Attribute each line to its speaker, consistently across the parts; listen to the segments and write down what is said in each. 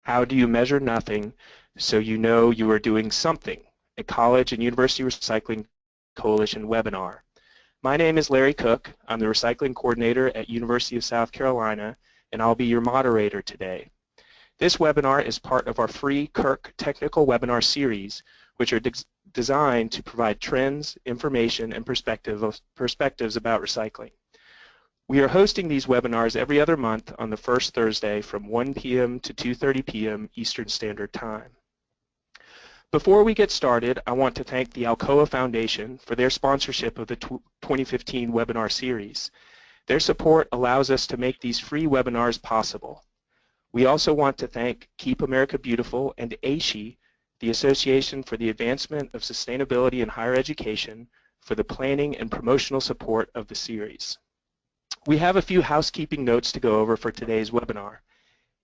Speaker 1: How do you measure nothing so you know you are doing something? A College and University Recycling Coalition webinar. My name is Larry Cook. I'm the Recycling Coordinator at University of South Carolina, and I'll be your moderator today. This webinar is part of our free Kirk Technical Webinar Series, which are designed to provide trends, information, and perspectives about recycling. We are hosting these webinars every other month on the first Thursday from 1 p.m. to 2:30 p.m. Eastern Standard Time. Before we get started, I want to thank the Alcoa Foundation for their sponsorship of the 2015 webinar series. Their support allows us to make these free webinars possible. We also want to thank Keep America Beautiful and ASHE, the Association for the Advancement of Sustainability in Higher Education, for the planning and promotional support of the series. We have a few housekeeping notes to go over for today's webinar.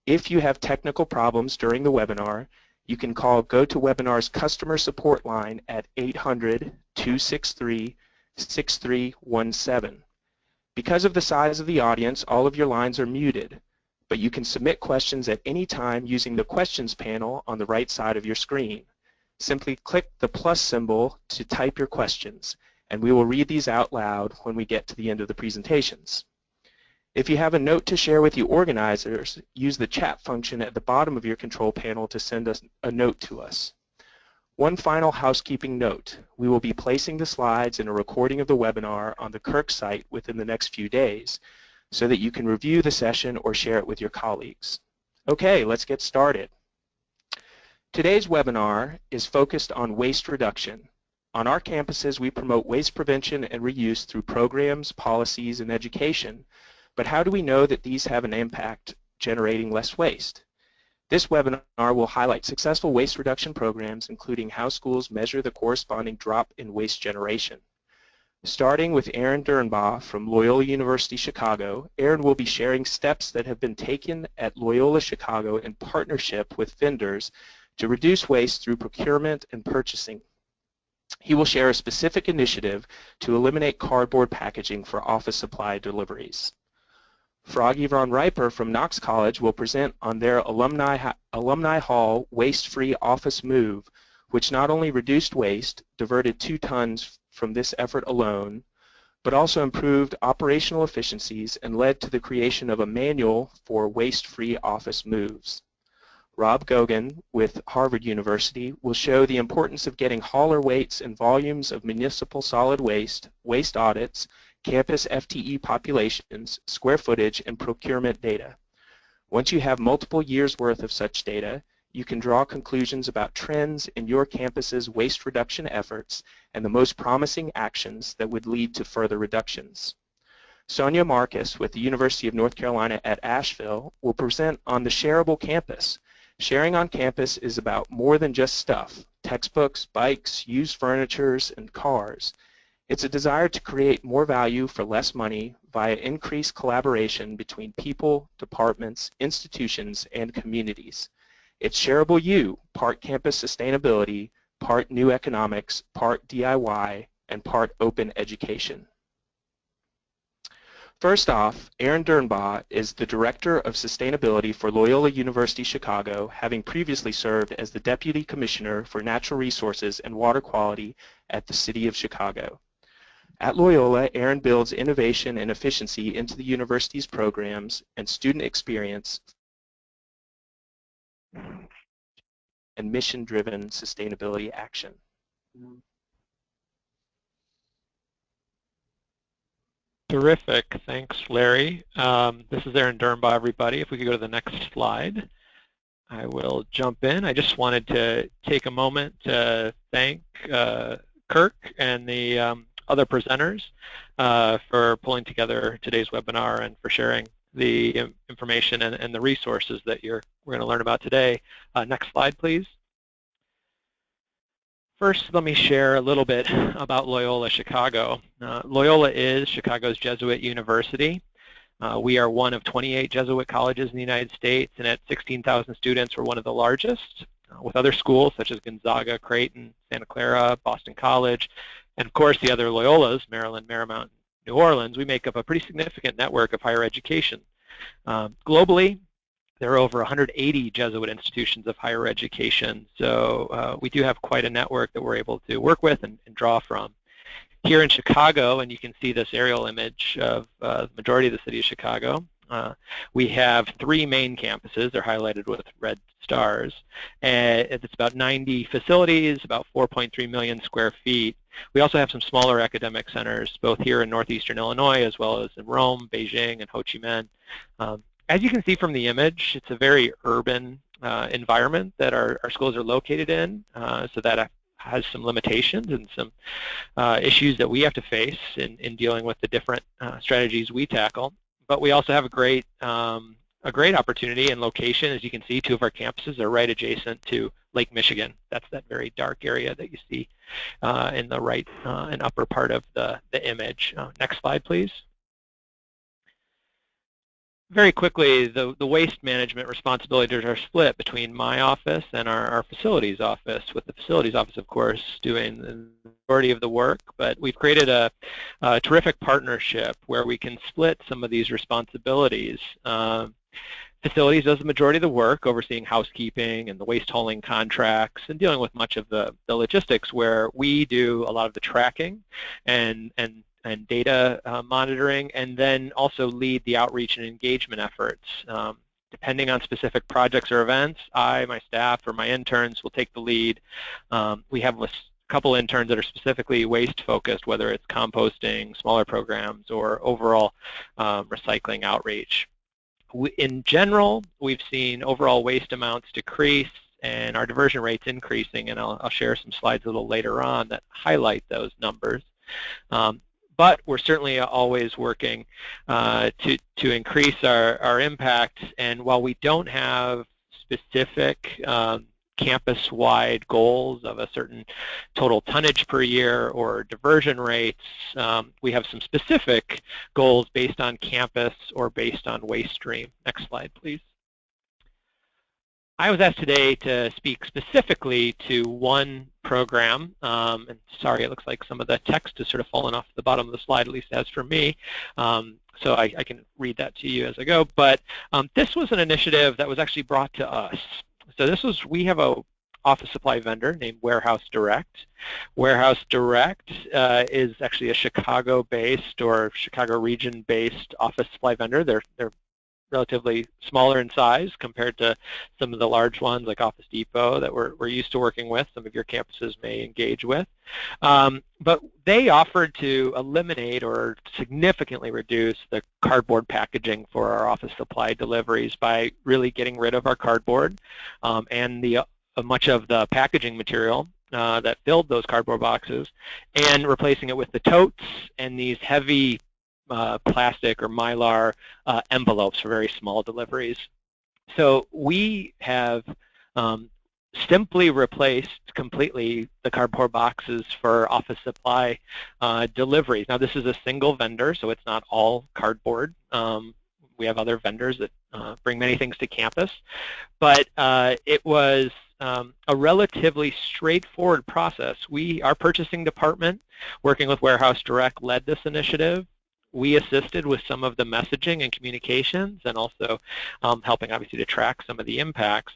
Speaker 1: If you have technical problems during the webinar, you can call GoToWebinar's customer support line at 800-263-6317. Because of the size of the audience, all of your lines are muted, but you can submit questions at any time using the questions panel on the right side of your screen. Simply click the plus symbol to type your questions, and we will read these out loud when we get to the end of the presentations. If you have a note to share with the organizers, use the chat function at the bottom of your control panel to send us a note to us. One final housekeeping note. We will be placing the slides and a recording of the webinar on the Kirk site within the next few days so that you can review the session or share it with your colleagues. Okay, let's get started. Today's webinar is focused on waste reduction. On our campuses, we promote waste prevention and reuse through programs, policies, and education. But how do we know that these have an impact generating less waste? This webinar will highlight successful waste reduction programs, including how schools measure the corresponding drop in waste generation. Starting with Aaron Dernbaugh from Loyola University Chicago, Aaron will be sharing steps that have been taken at Loyola Chicago in partnership with vendors to reduce waste through procurement and purchasing. He will share a specific initiative to eliminate cardboard packaging for office supply deliveries. Froggy von Riper from Knox College will present on their Alumni Hall Waste-Free Office Move, which not only reduced waste, diverted 2 tons from this effort alone, but also improved operational efficiencies and led to the creation of a manual for waste-free office moves. Rob Gogan with Harvard University will show the importance of getting hauler weights and volumes of municipal solid waste, waste audits, campus FTE populations, square footage, and procurement data. Once you have multiple years' worth of such data, you can draw conclusions about trends in your campus's waste reduction efforts and the most promising actions that would lead to further reductions. Sonia Marcus with the University of North Carolina at Asheville will present on the shareable campus. Sharing on campus is about more than just stuff, textbooks, bikes, used furniture, and cars. It's a desire to create more value for less money via increased collaboration between people, departments, institutions, and communities. It's shareable you, part campus sustainability, part new economics, part DIY, and part open education. First off, Aaron Dernbaugh is the Director of Sustainability for Loyola University Chicago, having previously served as the Deputy Commissioner for Natural Resources and Water Quality at the City of Chicago. At Loyola, Aaron builds innovation and efficiency into the university's programs and student experience and mission-driven sustainability action.
Speaker 2: Terrific. Thanks, Larry. This is Aaron Dernbaugh, everybody. If we could go to the next slide, I will jump in. I just wanted to take a moment to thank Kirk and the other presenters for pulling together today's webinar and for sharing the information and the resources that we're going to learn about today. Next slide, please. First, let me share a little bit about Loyola Chicago. Loyola is Chicago's Jesuit university. We are one of 28 Jesuit colleges in the United States, and at 16,000 students, we're one of the largest, with other schools such as Gonzaga, Creighton, Santa Clara, Boston College, and of course the other Loyolas, Maryland, Marymount, New Orleans. We make up a pretty significant network of higher education. Globally, There are over 180 Jesuit institutions of higher education, so we do have quite a network that we're able to work with and draw from. Here in Chicago, and you can see this aerial image of the majority of the city of Chicago, we have 3 main campuses. They're highlighted with red stars. And it's about 90 facilities, about 4.3 million square feet. We also have some smaller academic centers, both here in northeastern Illinois as well as in Rome, Beijing, and Ho Chi Minh. As you can see from the image, it's a very urban environment that our schools are located in, so that has some limitations and some issues that we have to face in dealing with the different strategies we tackle. But we also have a great opportunity and location. As you can see, 2 of our campuses are right adjacent to Lake Michigan. That's that very dark area that you see in the right and upper part of the image. Next slide, please. Very quickly, the waste management responsibilities are split between my office and our facilities office, with the facilities office, of course, doing the majority of the work. But we've created a terrific partnership where we can split some of these responsibilities. Facilities does the majority of the work, overseeing housekeeping and the waste hauling contracts and dealing with much of the logistics, where we do a lot of the tracking and data monitoring, and then also lead the outreach and engagement efforts. Depending on specific projects or events, I, my staff, or my interns will take the lead. We have a couple interns that are specifically waste focused, whether it's composting, smaller programs, or overall recycling outreach. In general, we've seen overall waste amounts decrease and our diversion rates increasing, and I'll share some slides a little later on that highlight those numbers. But we're certainly always working to increase our impact, and while we don't have specific campus-wide goals of a certain total tonnage per year or diversion rates, we have some specific goals based on campus or based on waste stream. Next slide, please. I was asked today to speak specifically to one program, and sorry, it looks like some of the text has sort of fallen off the bottom of the slide, at least as for me, so I can read that to you as I go. But this was an initiative that was actually brought to us. So we have a office supply vendor named Warehouse Direct. Warehouse Direct is actually a Chicago-based or Chicago region-based office supply vendor. They're relatively smaller in size compared to some of the large ones like Office Depot that we're used to working with, some of your campuses may engage with. But they offered to eliminate or significantly reduce the cardboard packaging for our office supply deliveries by really getting rid of our cardboard and much of the packaging material that filled those cardboard boxes, and replacing it with the totes and these heavy plastic or mylar envelopes for very small deliveries. So we have simply replaced completely the cardboard boxes for office supply deliveries. Now, this is a single vendor, so it's not all cardboard. We have other vendors that bring many things to campus, but it was a relatively straightforward process. Our purchasing department, working with Warehouse Direct, led this initiative. We assisted with some of the messaging and communications, and also helping obviously to track some of the impacts.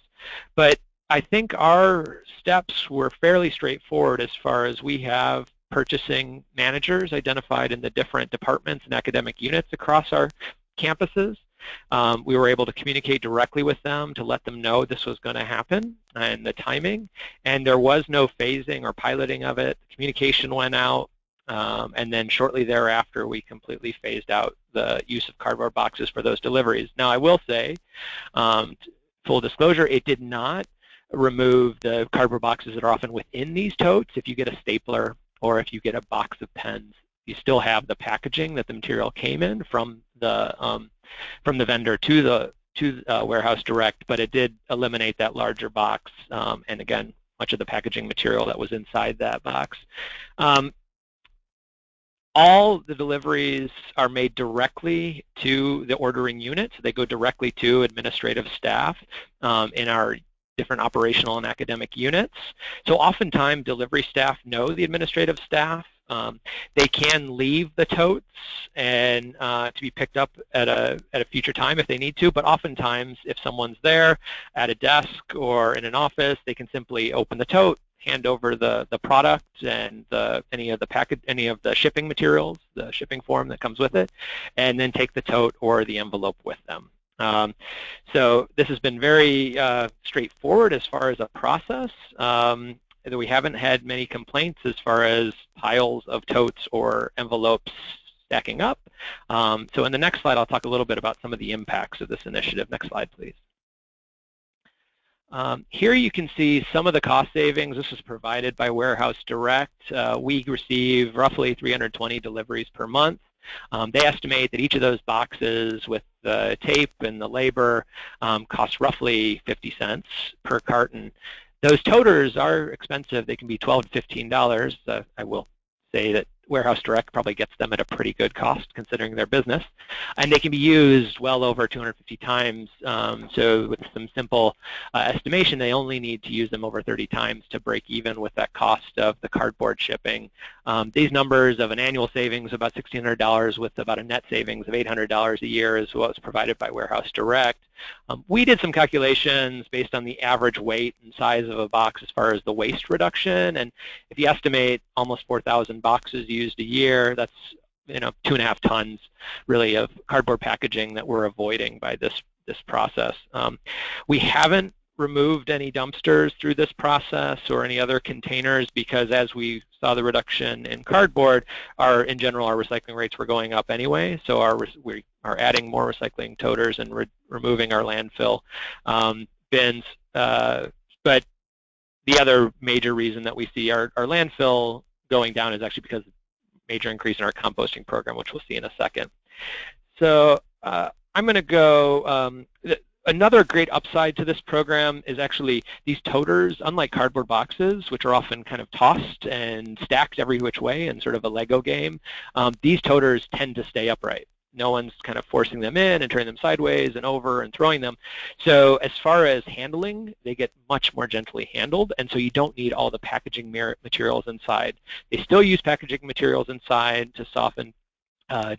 Speaker 2: But I think our steps were fairly straightforward, as far as we have purchasing managers identified in the different departments and academic units across our campuses. We were able to communicate directly with them to let them know this was going to happen and the timing, and there was no phasing or piloting of it. Communication went out. And then shortly thereafter, we completely phased out the use of cardboard boxes for those deliveries. Now, I will say, full disclosure, it did not remove the cardboard boxes that are often within these totes. If you get a stapler or if you get a box of pens, you still have the packaging that the material came in from the vendor to the Warehouse Direct, but it did eliminate that larger box, and again, much of the packaging material that was inside that box. All the deliveries are made directly to the ordering unit, so they go directly to administrative staff in our different operational and academic units. So oftentimes delivery staff know the administrative staff, They can leave the totes and to be picked up at a future time if they need to, but oftentimes if someone's there at a desk or in an office, they can simply open the tote, hand over the product and any of the shipping materials, the shipping form that comes with it, and then take the tote or the envelope with them. So this has been very straightforward as far as a process. We haven't had many complaints as far as piles of totes or envelopes stacking up. So in the next slide, I'll talk a little bit about some of the impacts of this initiative. Next slide, please. Here you can see some of the cost savings. This is provided by Warehouse Direct. We receive roughly 320 deliveries per month. They estimate that each of those boxes with the tape and the labor costs roughly 50 cents per carton. Those toters are expensive. They can be $12 to $15. I will say that Warehouse Direct probably gets them at a pretty good cost considering their business. And they can be used well over 250 times. So with some simple estimation, they only need to use them over 30 times to break even with that cost of the cardboard shipping. These numbers of an annual savings of about $1,600 with about a net savings of $800 a year is what was provided by Warehouse Direct. We did some calculations based on the average weight and size of a box as far as the waste reduction, and if you estimate almost 4,000 boxes used a year, that's 2.5 tons really of cardboard packaging that we're avoiding by this process. We haven't removed any dumpsters through this process or any other containers because as we saw the reduction in cardboard, in general our recycling rates were going up anyway, so we are adding more recycling toters and removing our landfill bins. But the other major reason that we see our landfill going down is actually because of major increase in our composting program, which we'll see in a second. So I'm going to go, another great upside to this program is actually these toters, unlike cardboard boxes, which are often kind of tossed and stacked every which way in sort of a Lego game, these toters tend to stay upright. No one's kind of forcing them in and turning them sideways and over and throwing them. So as far as handling, they get much more gently handled, and so you don't need all the packaging materials inside. They still use packaging materials inside to soften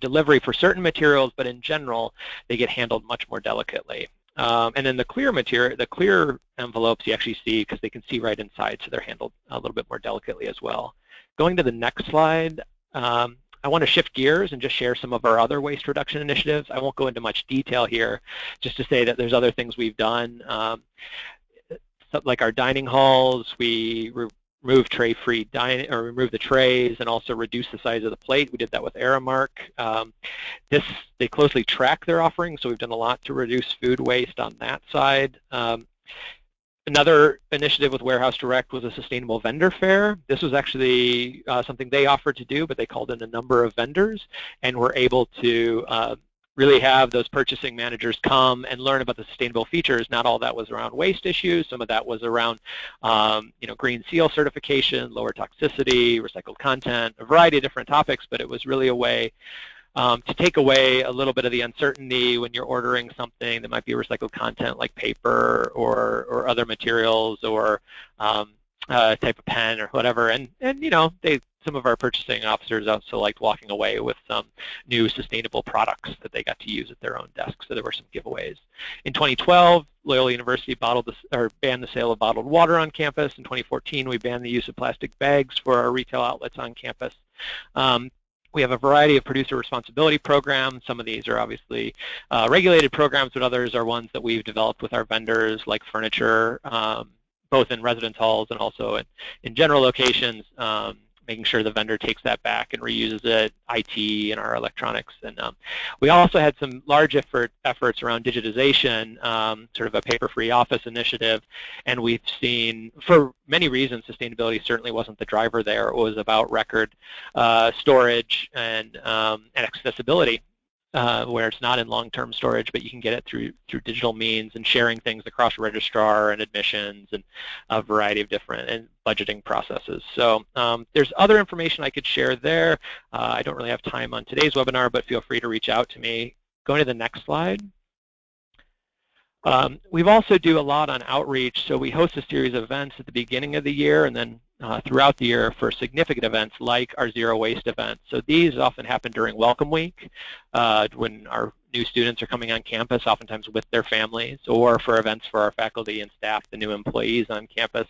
Speaker 2: delivery for certain materials, but in general, they get handled much more delicately. And then the clear material, the clear envelopes you actually see because they can see right inside, so they're handled a little bit more delicately as well. Going to the next slide, I want to shift gears and just share some of our other waste reduction initiatives. I won't go into much detail here, just to say that there's other things we've done. Like our dining halls, we remove tray-free dining, or remove the trays and also reduce the size of the plate. We did that with Aramark. They closely track their offerings, so we've done a lot to reduce food waste on that side. Another initiative with Warehouse Direct was a sustainable vendor fair. This was actually something they offered to do, but they called in a number of vendors and were able to really have those purchasing managers come and learn about the sustainable features. Not all that was around waste issues. Some of that was around Green Seal certification, lower toxicity, recycled content, a variety of different topics, but it was really a way to take away a little bit of the uncertainty when you're ordering something that might be recycled content like paper or other materials or type of pen or whatever. And some of our purchasing officers also liked walking away with some new sustainable products that they got to use at their own desk. So there were some giveaways. In 2012, Loyola University banned the sale of bottled water on campus. In 2014, we banned the use of plastic bags for our retail outlets on campus. We have a variety of producer responsibility programs. Some of these are obviously regulated programs, but others are ones that we've developed with our vendors, like furniture, both in residence halls and also in general locations, making sure the vendor takes that back and reuses it, IT and our electronics. And we also had some large efforts around digitization, sort of a paper-free office initiative, and we've seen, for many reasons, sustainability certainly wasn't the driver there. It was about record storage and accessibility, where it's not in long-term storage, but you can get it through digital means and sharing things across registrar and admissions and a variety of different budgeting processes. So there's other information I could share there. I don't really have time on today's webinar, but feel free to reach out to me. Going to the next slide. We've also do a lot on outreach, so we host a series of events at the beginning of the year and then throughout the year for significant events like our Zero Waste event. So these often happen during Welcome Week when our new students are coming on campus, oftentimes with their families, or for events for our faculty and staff, the new employees on campus,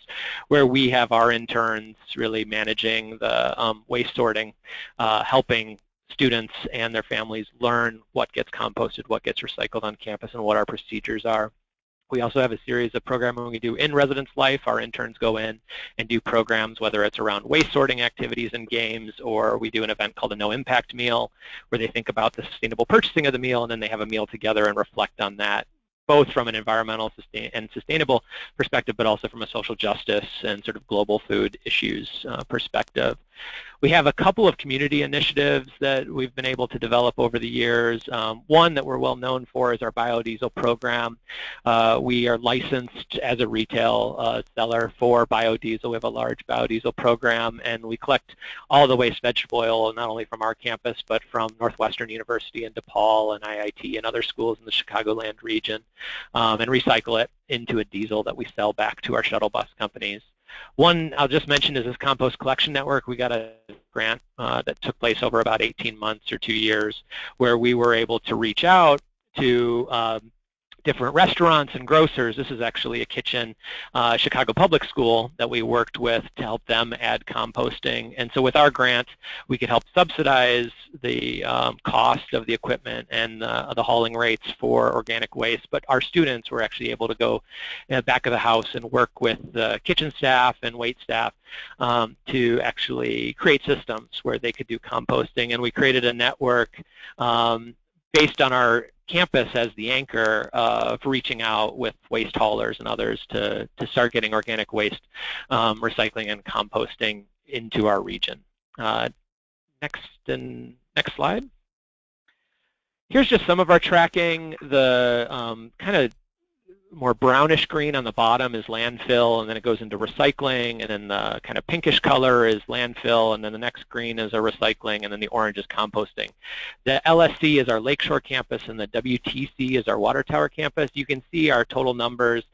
Speaker 2: where we have our interns really managing the waste sorting, helping students and their families learn what gets composted, what gets recycled on campus, and what our procedures are. We also have a series of programming we do in residence life. Our interns go in and do programs, whether it's around waste sorting activities and games, or we do an event called a No Impact Meal, where they think about the sustainable purchasing of the meal, and then they have a meal together and reflect on that, both from an environmental and sustainable perspective, but also from a social justice and sort of global food issues perspective. We have a couple of community initiatives that we've been able to develop over the years. One that we're well known for is our biodiesel program. We are licensed as a retail seller for biodiesel. We have a large biodiesel program, and we collect all the waste vegetable oil, not only from our campus, but from Northwestern University and DePaul and IIT and other schools in the Chicagoland region, and recycle it into a diesel that we sell back to our shuttle bus companies. One I'll just mention is this Compost Collection Network. We got a grant that took place over about 18 months or 2 years, where we were able to reach out to different restaurants and grocers. This is actually a kitchen, Chicago Public School that we worked with to help them add composting. And so with our grant, we could help subsidize the cost of the equipment and the hauling rates for organic waste. But our students were actually able to go in the back of the house and work with the kitchen staff and wait staff to actually create systems where they could do composting. And we created a network based on our campus as the anchor of reaching out with waste haulers and others to start getting organic waste recycling and composting into our region. Next slide. Here's just some of our tracking. The kind of more brownish green on the bottom is landfill, and then it goes into recycling, and then the kind of pinkish color is landfill, and then the next green is our recycling, and then the orange is composting. The LSC is our Lakeshore campus, and the WTC is our Water Tower campus. You can see our total numbers,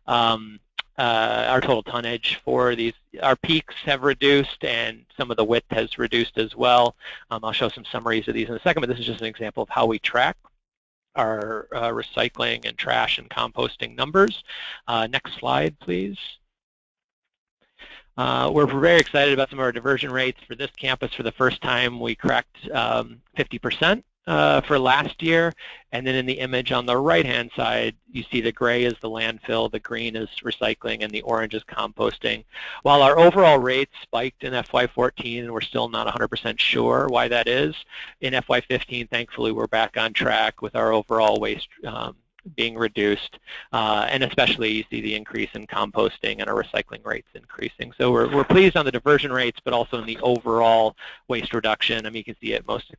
Speaker 2: our total tonnage for these. Our peaks have reduced, and some of the width has reduced as well. I'll show some summaries of these in a second, but this is just an example of how we track our recycling and trash and composting numbers. Next slide, please. We're very excited about some of our diversion rates for this campus. For the first time, we cracked 50% for last year, and then in the image on the right-hand side, you see the gray is the landfill, the green is recycling, and the orange is composting. While our overall rates spiked in FY14, and we're still not 100% sure why that is, in FY15, thankfully, we're back on track with our overall waste being reduced, and especially you see the increase in composting and our recycling rates increasing. So we're pleased on the diversion rates, but also in the overall waste reduction. I mean, you can see it most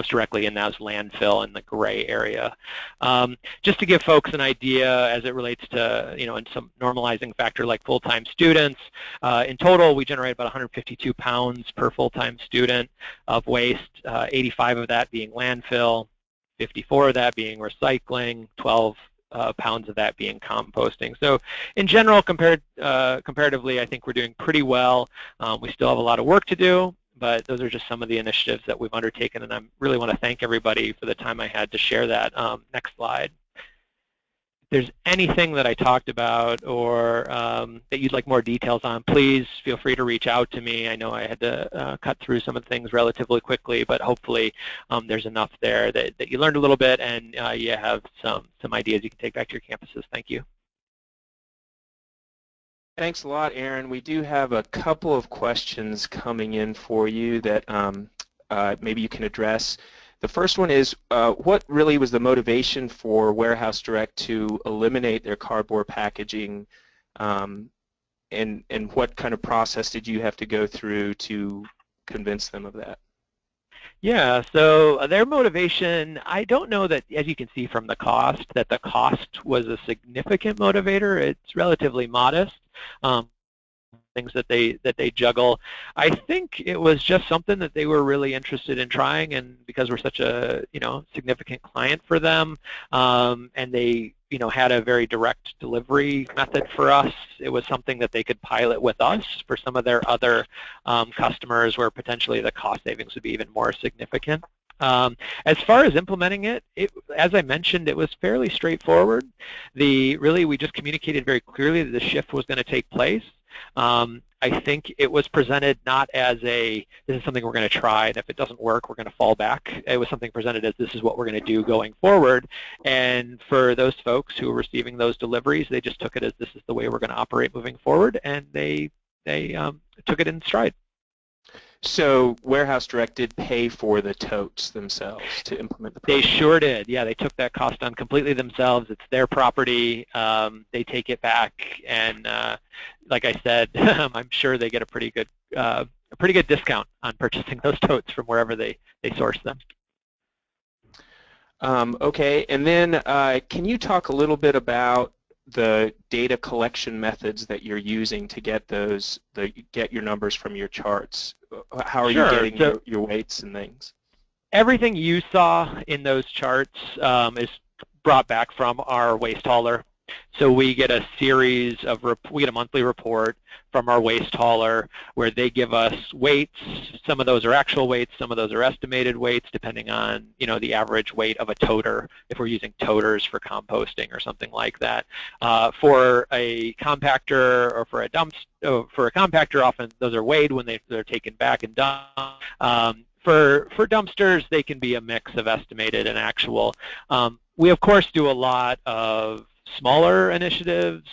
Speaker 2: directly in those landfill in the gray area. Just to give folks an idea as it relates to, in some normalizing factor like full-time students, in total we generate about 152 pounds per full-time student of waste, 85 of that being landfill, 54 of that being recycling, 12 pounds of that being composting. So in general, comparatively, I think we're doing pretty well. We still have a lot of work to do, but those are just some of the initiatives that we've undertaken, and I really want to thank everybody for the time I had to share that. Next slide. If there's anything that I talked about or that you'd like more details on, please feel free to reach out to me. I know I had to cut through some of the things relatively quickly, but hopefully there's enough there that you learned a little bit and you have some ideas you can take back to your campuses. Thank you.
Speaker 1: Thanks a lot, Aaron. We do have a couple of questions coming in for you that maybe you can address. The first one is, what really was the motivation for Warehouse Direct to eliminate their cardboard packaging, and what kind of process did you have to go through to convince them of that?
Speaker 2: Yeah, so their motivation, I don't know that, as you can see from the cost, that the cost was a significant motivator. It's relatively modest. things that they juggle. I think it was just something that they were really interested in trying, and because we're such a significant client for them, and they had a very direct delivery method for us, it was something that they could pilot with us for some of their other customers where potentially the cost savings would be even more significant. As far as implementing it, as I mentioned, it was fairly straightforward. We just communicated very clearly that the shift was going to take place. I think it was presented not as this is something we're going to try, and if it doesn't work, we're going to fall back. It was something presented as this is what we're going to do going forward. And for those folks who were receiving those deliveries, they just took it as this is the way we're going to operate moving forward, and they took it in stride.
Speaker 1: So Warehouse Direct did pay for the totes themselves to implement the program?
Speaker 2: They sure did. Yeah, they took that cost on completely themselves. It's their property. They take it back, and like I said, I'm sure they get a pretty good discount on purchasing those totes from wherever they source them.
Speaker 1: Okay, and then can you talk a little bit about the data collection methods that you're using to get get your numbers from your charts? How are you getting your weights and things?
Speaker 2: Everything you saw in those charts is brought back from our waste hauler. So we get a monthly report from our waste hauler where they give us weights. Some of those are actual weights, some of those are estimated weights, depending on the average weight of a toter, if we're using toters for composting or something like that. For a compactor or for a compactor, often those are weighed when they're taken back and dumped. For dumpsters, they can be a mix of estimated and actual. We of course do a lot of smaller initiatives,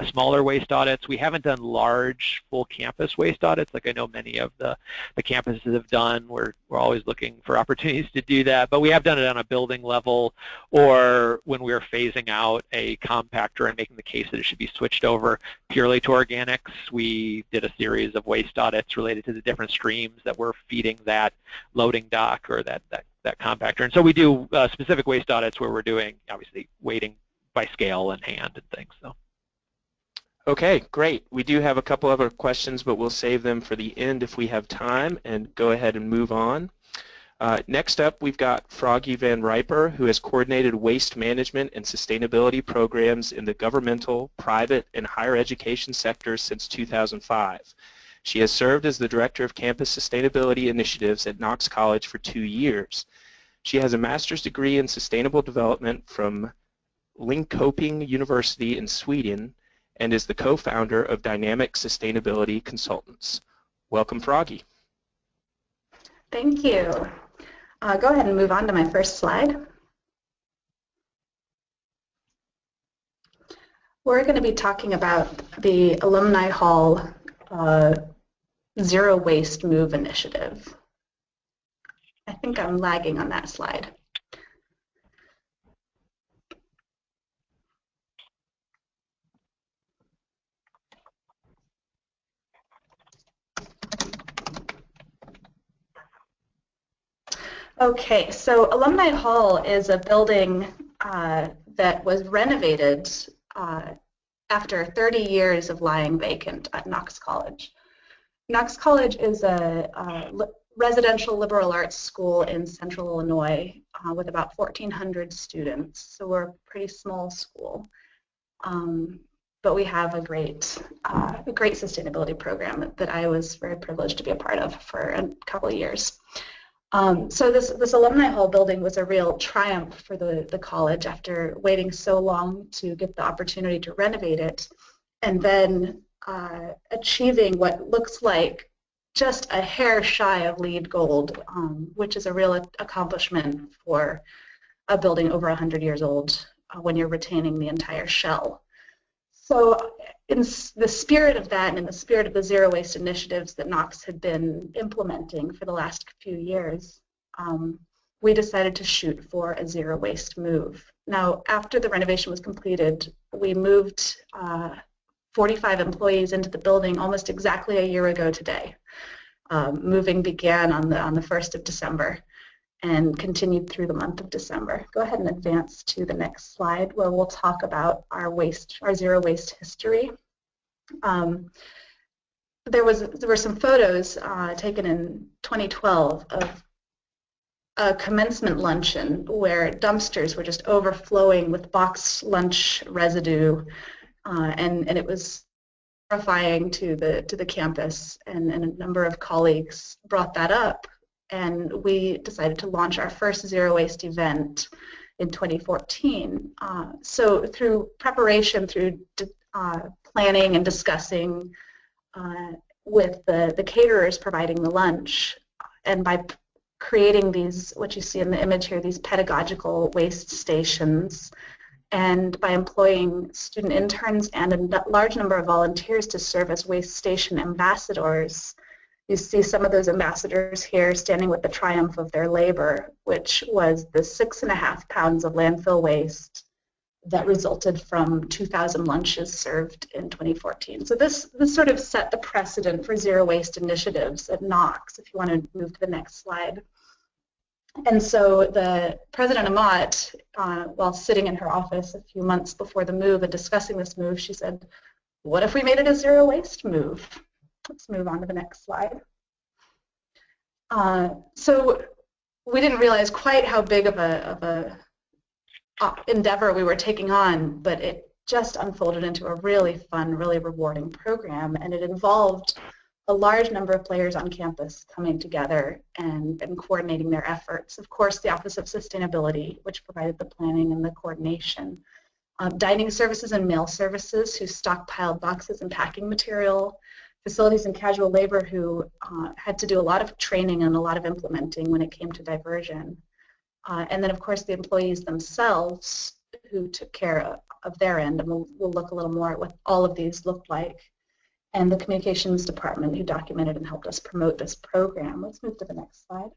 Speaker 2: smaller waste audits. We haven't done large full campus waste audits like I know many of the campuses have done. We're always looking for opportunities to do that, but we have done it on a building level, or when we were phasing out a compactor and making the case that it should be switched over purely to organics, we did a series of waste audits related to the different streams that were feeding that loading dock or that compactor. And so we do specific waste audits where we're doing, obviously, weighting by scale and hand and things. So.
Speaker 1: Okay, great. We do have a couple other questions, but we'll save them for the end if we have time, and go ahead and move on. Next up, we've got Froggy Van Riper, who has coordinated waste management and sustainability programs in the governmental, private, and higher education sectors since 2005. She has served as the Director of Campus Sustainability Initiatives at Knox College for 2 years. She has a master's degree in sustainable development from Linköping University in Sweden and is the co-founder of Dynamic Sustainability Consultants. Welcome, Froggy.
Speaker 3: Thank you. Go ahead and move on to my first slide. We're going to be talking about the Alumni Hall Zero Waste Move initiative. I think I'm lagging on that slide. Okay, so Alumni Hall is a building that was renovated after 30 years of lying vacant at Knox College. Knox College is a residential liberal arts school in central Illinois with about 1,400 students, so we're a pretty small school. But we have a great sustainability program that I was very privileged to be a part of for a couple of years. So this Alumni Hall building was a real triumph for the college after waiting so long to get the opportunity to renovate it, and then achieving what looks like just a hair shy of LEED Gold, which is a real accomplishment for a building over 100 years old when you're retaining the entire shell. So in the spirit of that and in the spirit of the zero waste initiatives that Knox had been implementing for the last few years, we decided to shoot for a zero waste move. Now, after the renovation was completed, we moved 45 employees into the building almost exactly a year ago today. Moving began on the 1st of December and continued through the month of December. Go ahead and advance to the next slide where we'll talk about our zero waste history. there were some photos taken in 2012 of a commencement luncheon where dumpsters were just overflowing with boxed lunch residue, and it was horrifying to the campus, and a number of colleagues brought that up, and we decided to launch our first zero waste event in 2014. So through preparation, through planning and discussing with the caterers providing the lunch, and by creating these, what you see in the image here, these pedagogical waste stations, and by employing student interns and a large number of volunteers to serve as waste station ambassadors. You see some of those ambassadors here standing with the triumph of their labor, which was the 6.5 pounds of landfill waste that resulted from 2,000 lunches served in 2014. So this sort of set the precedent for zero waste initiatives at Knox, if you want to move to the next slide. And so the President Amat, while sitting in her office a few months before the move and discussing this move, she said, what if we made it a zero waste move? Let's move on to the next slide. So we didn't realize quite how big of a endeavor we were taking on, but it just unfolded into a really fun, really rewarding program, and it involved a large number of players on campus coming together and coordinating their efforts. Of course, the Office of Sustainability, which provided the planning and the coordination. Dining services and mail services, who stockpiled boxes and packing material. Facilities and casual labor, who had to do a lot of training and a lot of implementing when it came to diversion. And then, of course, the employees themselves, who took care of their end, and we'll look a little more at what all of these look like, and the communications department, who documented and helped us promote this program. Let's move to the next slide.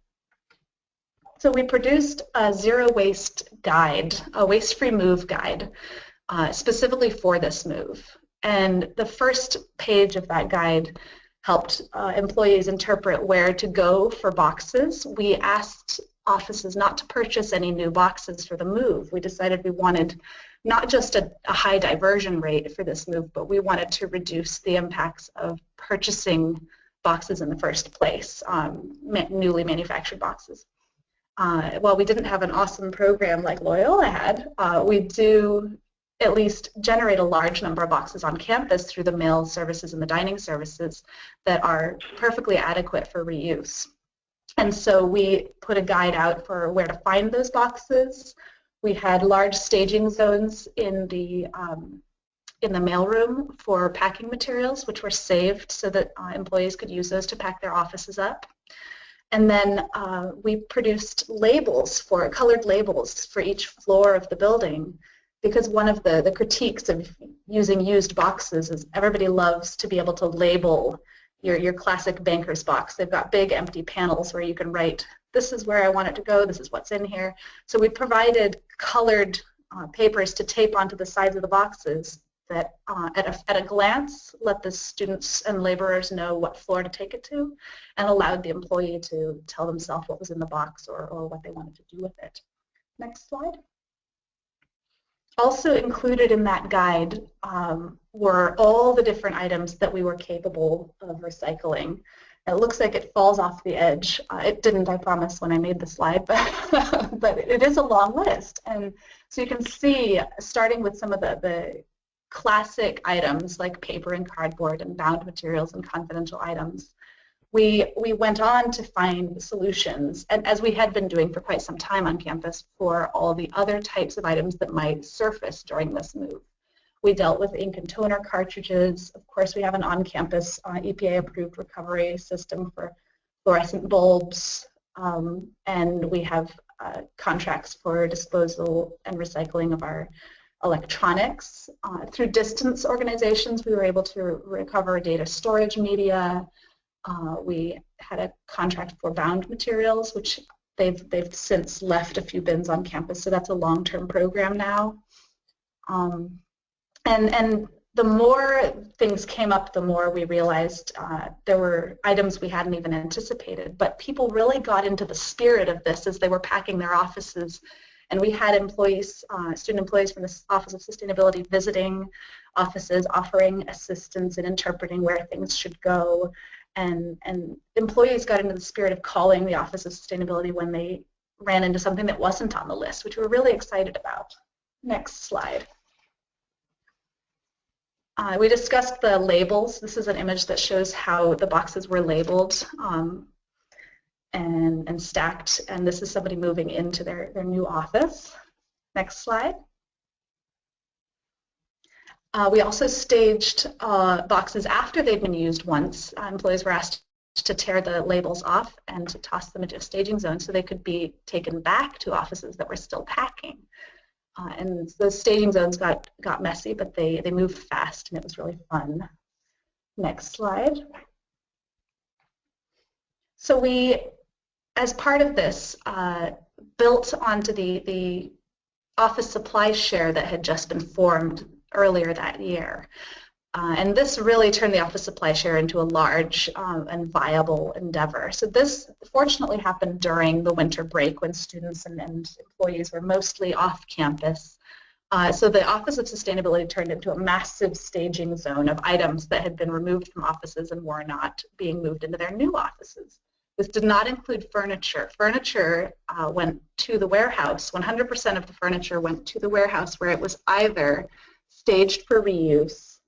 Speaker 3: So we produced a zero waste guide, a waste-free move guide, specifically for this move. And the first page of that guide helped employees interpret where to go for boxes. We asked offices not to purchase any new boxes for the move. We decided we wanted not just a high diversion rate for this move, but we wanted to reduce the impacts of purchasing boxes in the first place, newly manufactured boxes. While we didn't have an awesome program like Loyola had, we do at least generate a large number of boxes on campus through the mail services and the dining services that are perfectly adequate for reuse. And so we put a guide out for where to find those boxes. We had large staging zones in the mailroom for packing materials, which were saved so that employees could use those to pack their offices up. And then we produced labels, colored labels for each floor of the building, because one of the critiques of using used boxes is everybody loves to be able to label your classic banker's box. They've got big empty panels where you can write, this is where I want it to go, this is what's in here. So we provided colored papers to tape onto the sides of the boxes that at a glance let the students and laborers know what floor to take it to, and allowed the employee to tell themselves what was in the box or what they wanted to do with it. Next slide. Also included in that guide were all the different items that we were capable of recycling. It looks like it falls off the edge. It didn't, I promise, when I made the slide, but it is a long list. And so you can see, starting with some of the classic items like paper and cardboard and bound materials and confidential items, we went on to find solutions, and as we had been doing for quite some time on campus, for all the other types of items that might surface during this move. We dealt with ink and toner cartridges. Of course, we have an on-campus EPA-approved recovery system for fluorescent bulbs, and we have contracts for disposal and recycling of our electronics. Through distance organizations, we were able to recover data storage media. We had a contract for bound materials, which they've since left a few bins on campus, so that's a long-term program now. And the more things came up, the more we realized there were items we hadn't even anticipated, but people really got into the spirit of this as they were packing their offices. And we had employees, student employees from the Office of Sustainability visiting offices, offering assistance in interpreting where things should go. And employees got into the spirit of calling the Office of Sustainability when they ran into something that wasn't on the list, which we're really excited about. Next slide. We discussed the labels. This is an image that shows how the boxes were labeled and stacked, and this is somebody moving into their new office. Next slide. We also staged boxes after they'd been used once. Employees were asked to tear the labels off and to toss them into a staging zone so they could be taken back to offices that were still packing. And the staging zones got messy, but they moved fast, and it was really fun. Next slide. So we, as part of this, built onto the office supply share that had just been formed earlier that year. And this really turned the office supply share into a large and viable endeavor. So this fortunately happened during the winter break when students and employees were mostly off campus. So the Office of Sustainability turned into a massive staging zone of items that had been removed from offices and were not being moved into their new offices. This did not include furniture. Furniture went to the warehouse. 100% of the furniture went to the warehouse, where it was either staged for reuse,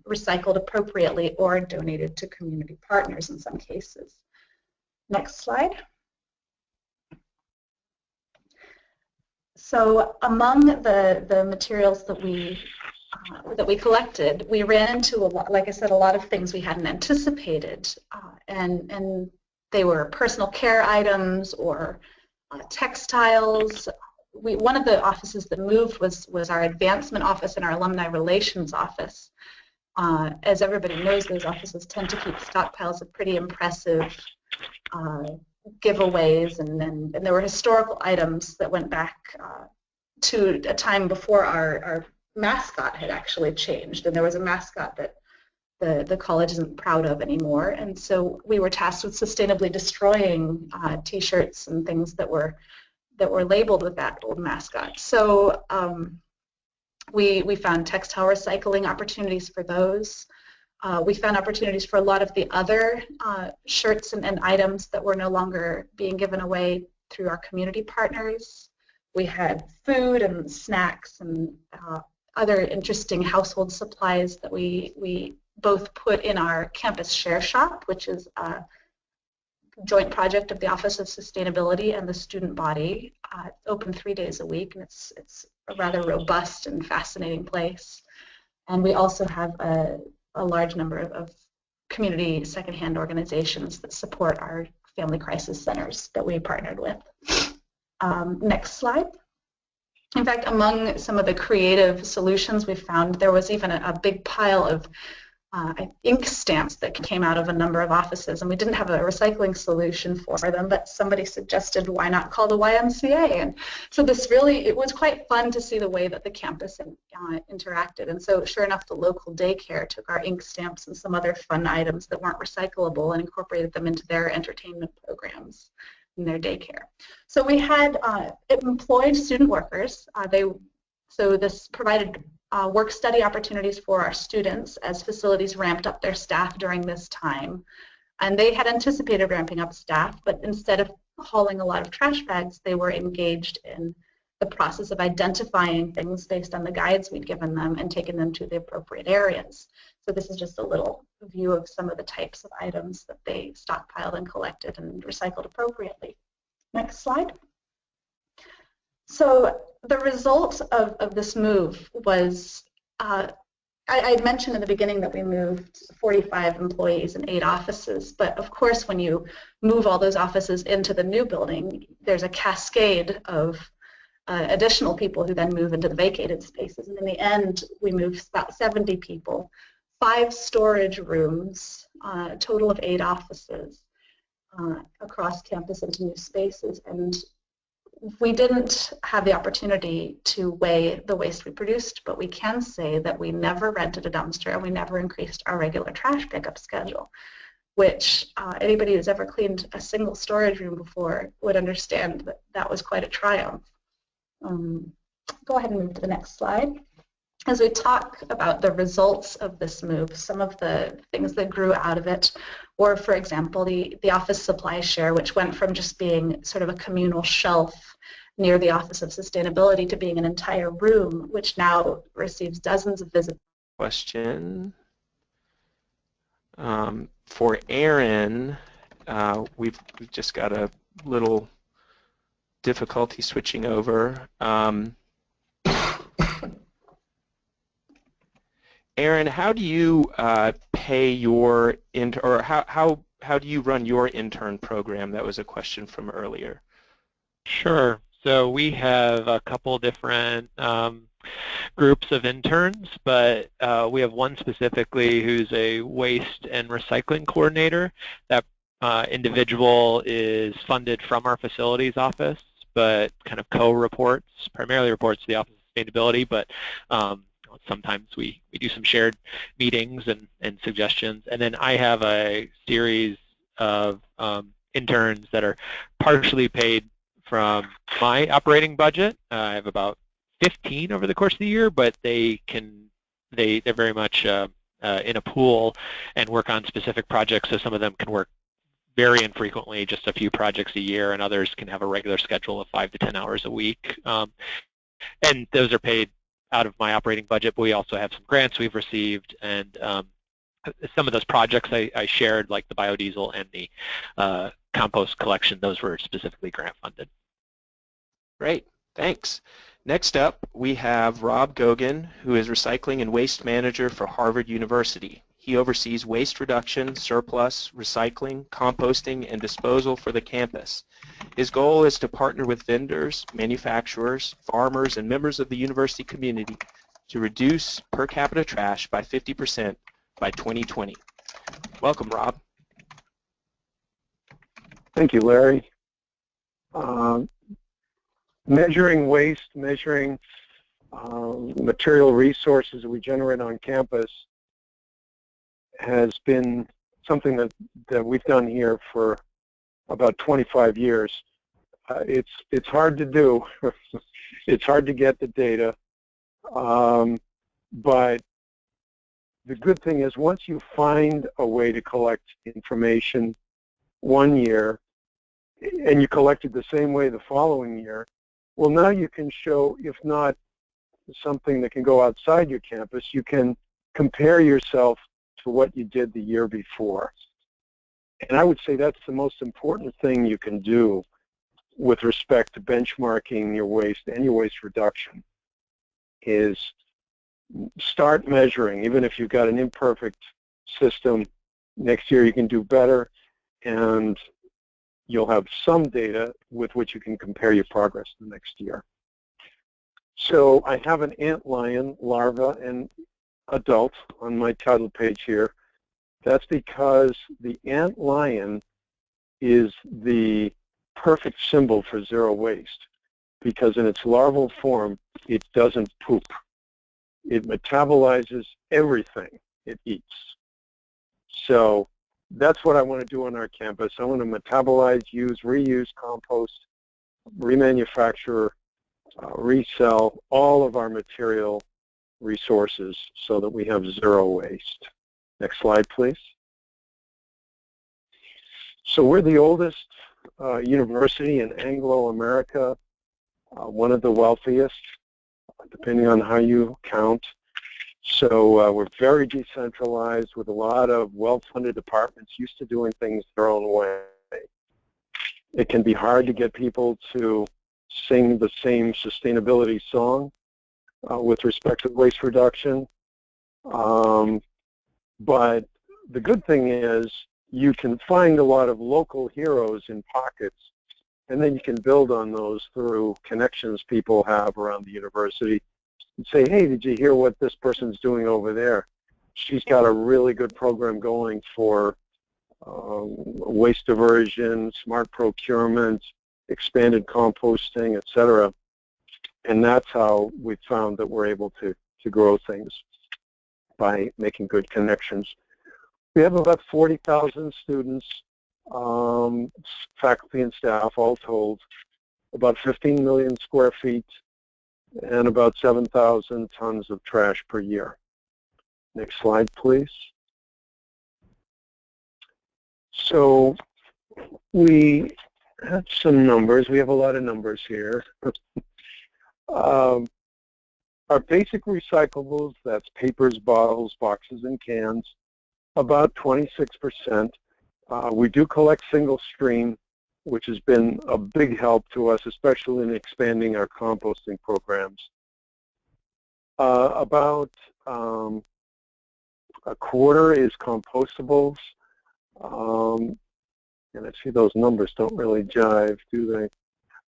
Speaker 3: recycled appropriately, or donated to community partners in some cases. Next slide. So among the materials that we collected, we ran into a lot, like I said, a lot of things we hadn't anticipated, and they were personal care items or textiles. One of the offices that moved was our advancement office and our alumni relations office. As everybody knows, those offices tend to keep stockpiles of pretty impressive giveaways, and there were historical items that went back to a time before our mascot had actually changed, and there was a mascot that the college isn't proud of anymore, and so we were tasked with sustainably destroying t-shirts and things that were labeled with that old mascot. So we found textile recycling opportunities for those. We found opportunities for a lot of the other shirts and items that were no longer being given away through our community partners. We had food and snacks and other interesting household supplies that we both put in our campus share shop, which is a joint project of the Office of Sustainability and the student body. It's open 3 days a week, and it's a rather robust and fascinating place. And we also have a large number of community secondhand organizations that support our family crisis centers that we partnered with. Next slide. In fact, among some of the creative solutions we found, there was even a big pile of ink stamps that came out of a number of offices, and we didn't have a recycling solution for them, but somebody suggested, why not call the YMCA? And so this really, it was quite fun to see the way that the campus interacted. And so sure enough, the local daycare took our ink stamps and some other fun items that weren't recyclable and incorporated them into their entertainment programs in their daycare. So we had employed student workers. So this provided work study opportunities for our students as facilities ramped up their staff during this time. And they had anticipated ramping up staff, but instead of hauling a lot of trash bags, they were engaged in the process of identifying things based on the guides we'd given them and taking them to the appropriate areas. So this is just a little view of some of the types of items that they stockpiled and collected and recycled appropriately. Next slide. So the result of this move was, I mentioned in the beginning that we moved 45 employees in 8 offices, but of course when you move all those offices into the new building, there's a cascade of additional people who then move into the vacated spaces, and in the end we moved about 70 people, 5 storage rooms, a total of 8 offices across campus into new spaces. And we didn't have the opportunity to weigh the waste we produced, but we can say that we never rented a dumpster and we never increased our regular trash pickup schedule, which anybody who's ever cleaned a single storage room before would understand that that was quite a triumph. Go ahead and move to the next slide. as we talk about the results of this move, some of the things that grew out of it were, for example, the office supply share, which went from just being sort of a communal shelf near the Office of Sustainability to being an entire room, which now receives dozens of visitors.
Speaker 1: Question. For Aaron, we've just got a little difficulty switching over. Aaron, how do you pay your or how do you run your intern program? That was a question from earlier.
Speaker 2: Sure. So we have a couple different groups of interns, but we have one specifically who's a waste and recycling coordinator. That individual is funded from our facilities office, but kind of co-reports, primarily reports to the Office of Sustainability, but sometimes we do some shared meetings and suggestions. And then I have a series of interns that are partially paid from my operating budget. I have about 15 over the course of the year, but they're very much in a pool and work on specific projects, so some of them can work very infrequently, just a few projects a year, and others can have a regular schedule of 5 to 10 hours a week. And those are paid out of my operating budget, but we also have some grants we've received, and some of those projects I shared, like the biodiesel and the compost collection, those were specifically grant funded.
Speaker 1: Great, thanks. Next up, we have Rob Gogan, who is Recycling and Waste Manager for Harvard University. He oversees waste reduction, surplus, recycling, composting, and disposal for the campus. His goal is to partner with vendors, manufacturers, farmers, and members of the university community to reduce per capita trash by 50% by 2020. Welcome, Rob.
Speaker 4: Thank you, Larry. Measuring waste, measuring material resources that we generate on campus has been something that we've done here for about 25 years. It's hard to do. It's hard to get the data, but the good thing is once you find a way to collect information one year and you collect it the same way the following year, well, now you can show, if not something that can go outside your campus, you can compare yourself to what you did the year before. And I would say that's the most important thing you can do with respect to benchmarking your waste and your waste reduction, is start measuring. Even if you've got an imperfect system, next year you can do better, and you'll have some data with which you can compare your progress the next year. So I have an antlion larva and adult on my title page here. That's because the antlion is the perfect symbol for zero waste, because in its larval form, it doesn't poop. It metabolizes everything it eats. So that's what I want to do on our campus. I want to metabolize, use, reuse, compost, remanufacture, resell all of our material resources so that we have zero waste. Next slide, please. So we're the oldest university in Anglo-America, one of the wealthiest, depending on how you count. So we're very decentralized with a lot of well-funded departments used to doing things their own way. It can be hard to get people to sing the same sustainability song with respect to waste reduction. But the good thing is you can find a lot of local heroes in pockets, and then you can build on those through connections people have around the university and say, hey, did you hear what this person's doing over there? She's got a really good program going for waste diversion, smart procurement, expanded composting, etc. And that's how we found that we're able to grow things, by making good connections. We have about 40,000 students, faculty and staff all told, about 15 million square feet and about 7,000 tons of trash per year. Next slide, please. So we have some numbers. We have a lot of numbers here. Our basic recyclables, that's papers, bottles, boxes, and cans, about 26%. We do collect single stream, which has been a big help to us, especially in expanding our composting programs. About a quarter is compostables. And I see those numbers don't really jive, do they?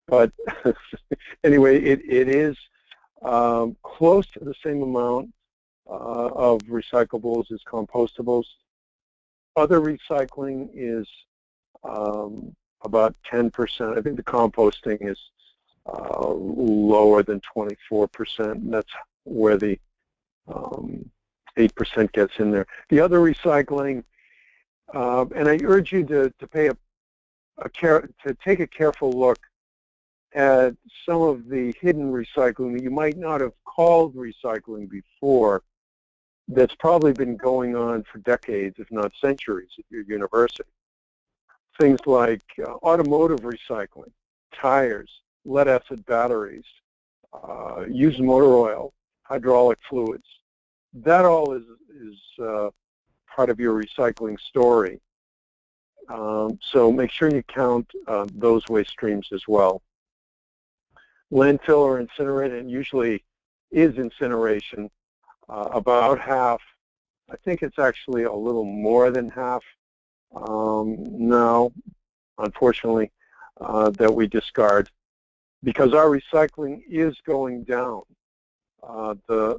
Speaker 4: But anyway, it is close to the same amount of recyclables as compostables. Other recycling is about 10%. I think the composting is lower than 24%, and that's where the 8% gets in there. The other recycling, and I urge you to take a careful look at some of the hidden recycling that you might not have called recycling before, that's probably been going on for decades, if not centuries, at your university. Things like automotive recycling, tires, lead-acid batteries, used motor oil, hydraulic fluids. That all is part of your recycling story. So make sure you count those waste streams as well. Landfill or incinerator, and usually is incineration, about half. I think it's actually a little more than half now, unfortunately, that we discard, because our recycling is going down. The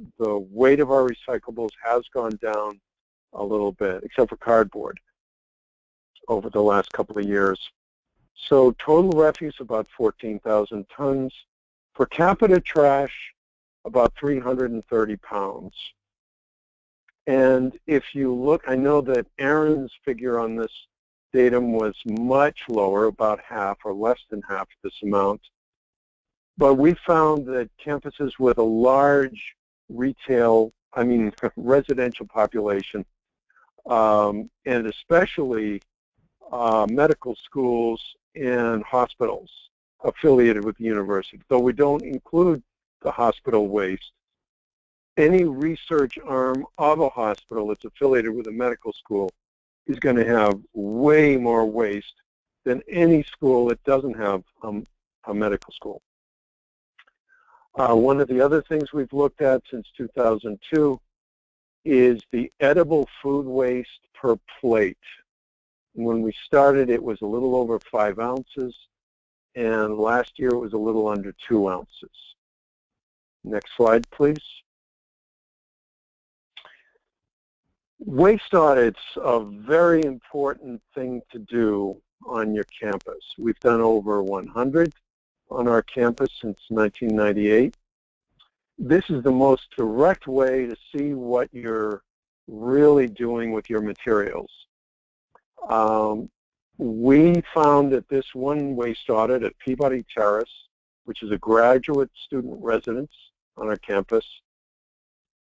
Speaker 4: weight of our recyclables has gone down a little bit, except for cardboard, over the last couple of years. So total refuse, about 14,000 tons. Per capita trash, about 330 pounds. And if you look, I know that Aaron's figure on this datum was much lower, about half or less than half this amount. But we found that campuses with a large residential population, and especially medical schools and hospitals affiliated with the university, though we don't include the hospital waste. Any research arm of a hospital that's affiliated with a medical school is going to have way more waste than any school that doesn't have a medical school. One of the other things we've looked at since 2002 is the edible food waste per plate. When we started, it was a little over 5 ounces, and last year it was a little under 2 ounces. Next slide, please. Waste audits are a very important thing to do on your campus. We've done over 100 on our campus since 1998. This is the most direct way to see what you're really doing with your materials. We found that this one waste audit at Peabody Terrace, which is a graduate student residence on our campus,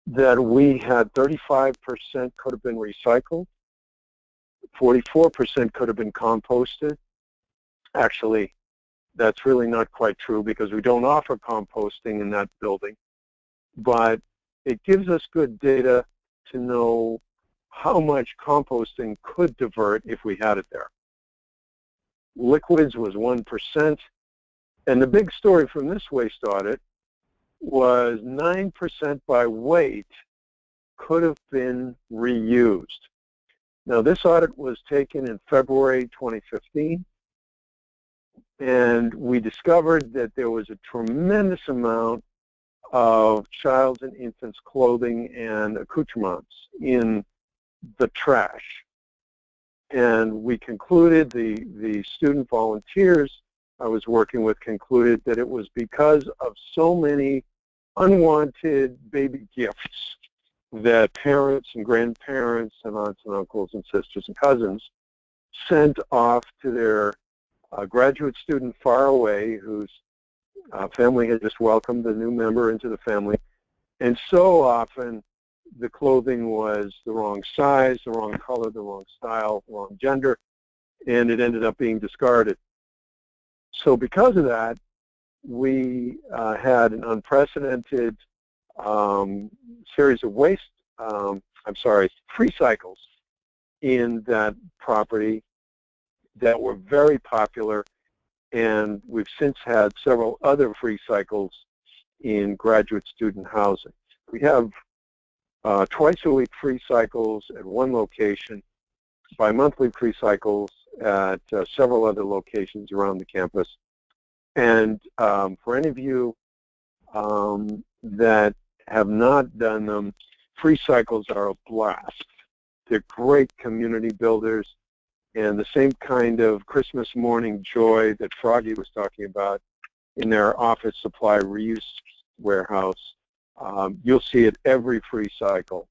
Speaker 4: that we had 35% could have been recycled, 44% could have been composted. Actually, that's really not quite true because we don't offer composting in that building, but it gives us good data to know how much composting could divert if we had it there. Liquids was 1%, and the big story from this waste audit was 9% by weight could have been reused. Now, this audit was taken in February 2015, and we discovered that there was a tremendous amount of child's and infants' clothing and accoutrements in the trash. And we concluded, the student volunteers I was working with concluded that it was because of so many unwanted baby gifts that parents and grandparents and aunts and uncles and sisters and cousins sent off to their graduate student far away who's family had just welcomed a new member into the family, and so often the clothing was the wrong size, the wrong color, the wrong style, wrong gender, and it ended up being discarded. So because of that, we had an unprecedented series of free cycles in that property that were very popular, and we've since had several other free cycles in graduate student housing. We have twice a week free cycles at one location, bi-monthly free cycles at several other locations around the campus. And for any of you that have not done them, free cycles are a blast. They're great community builders, and the same kind of Christmas morning joy that Froggy was talking about in their office supply reuse warehouse, you'll see at every free cycle.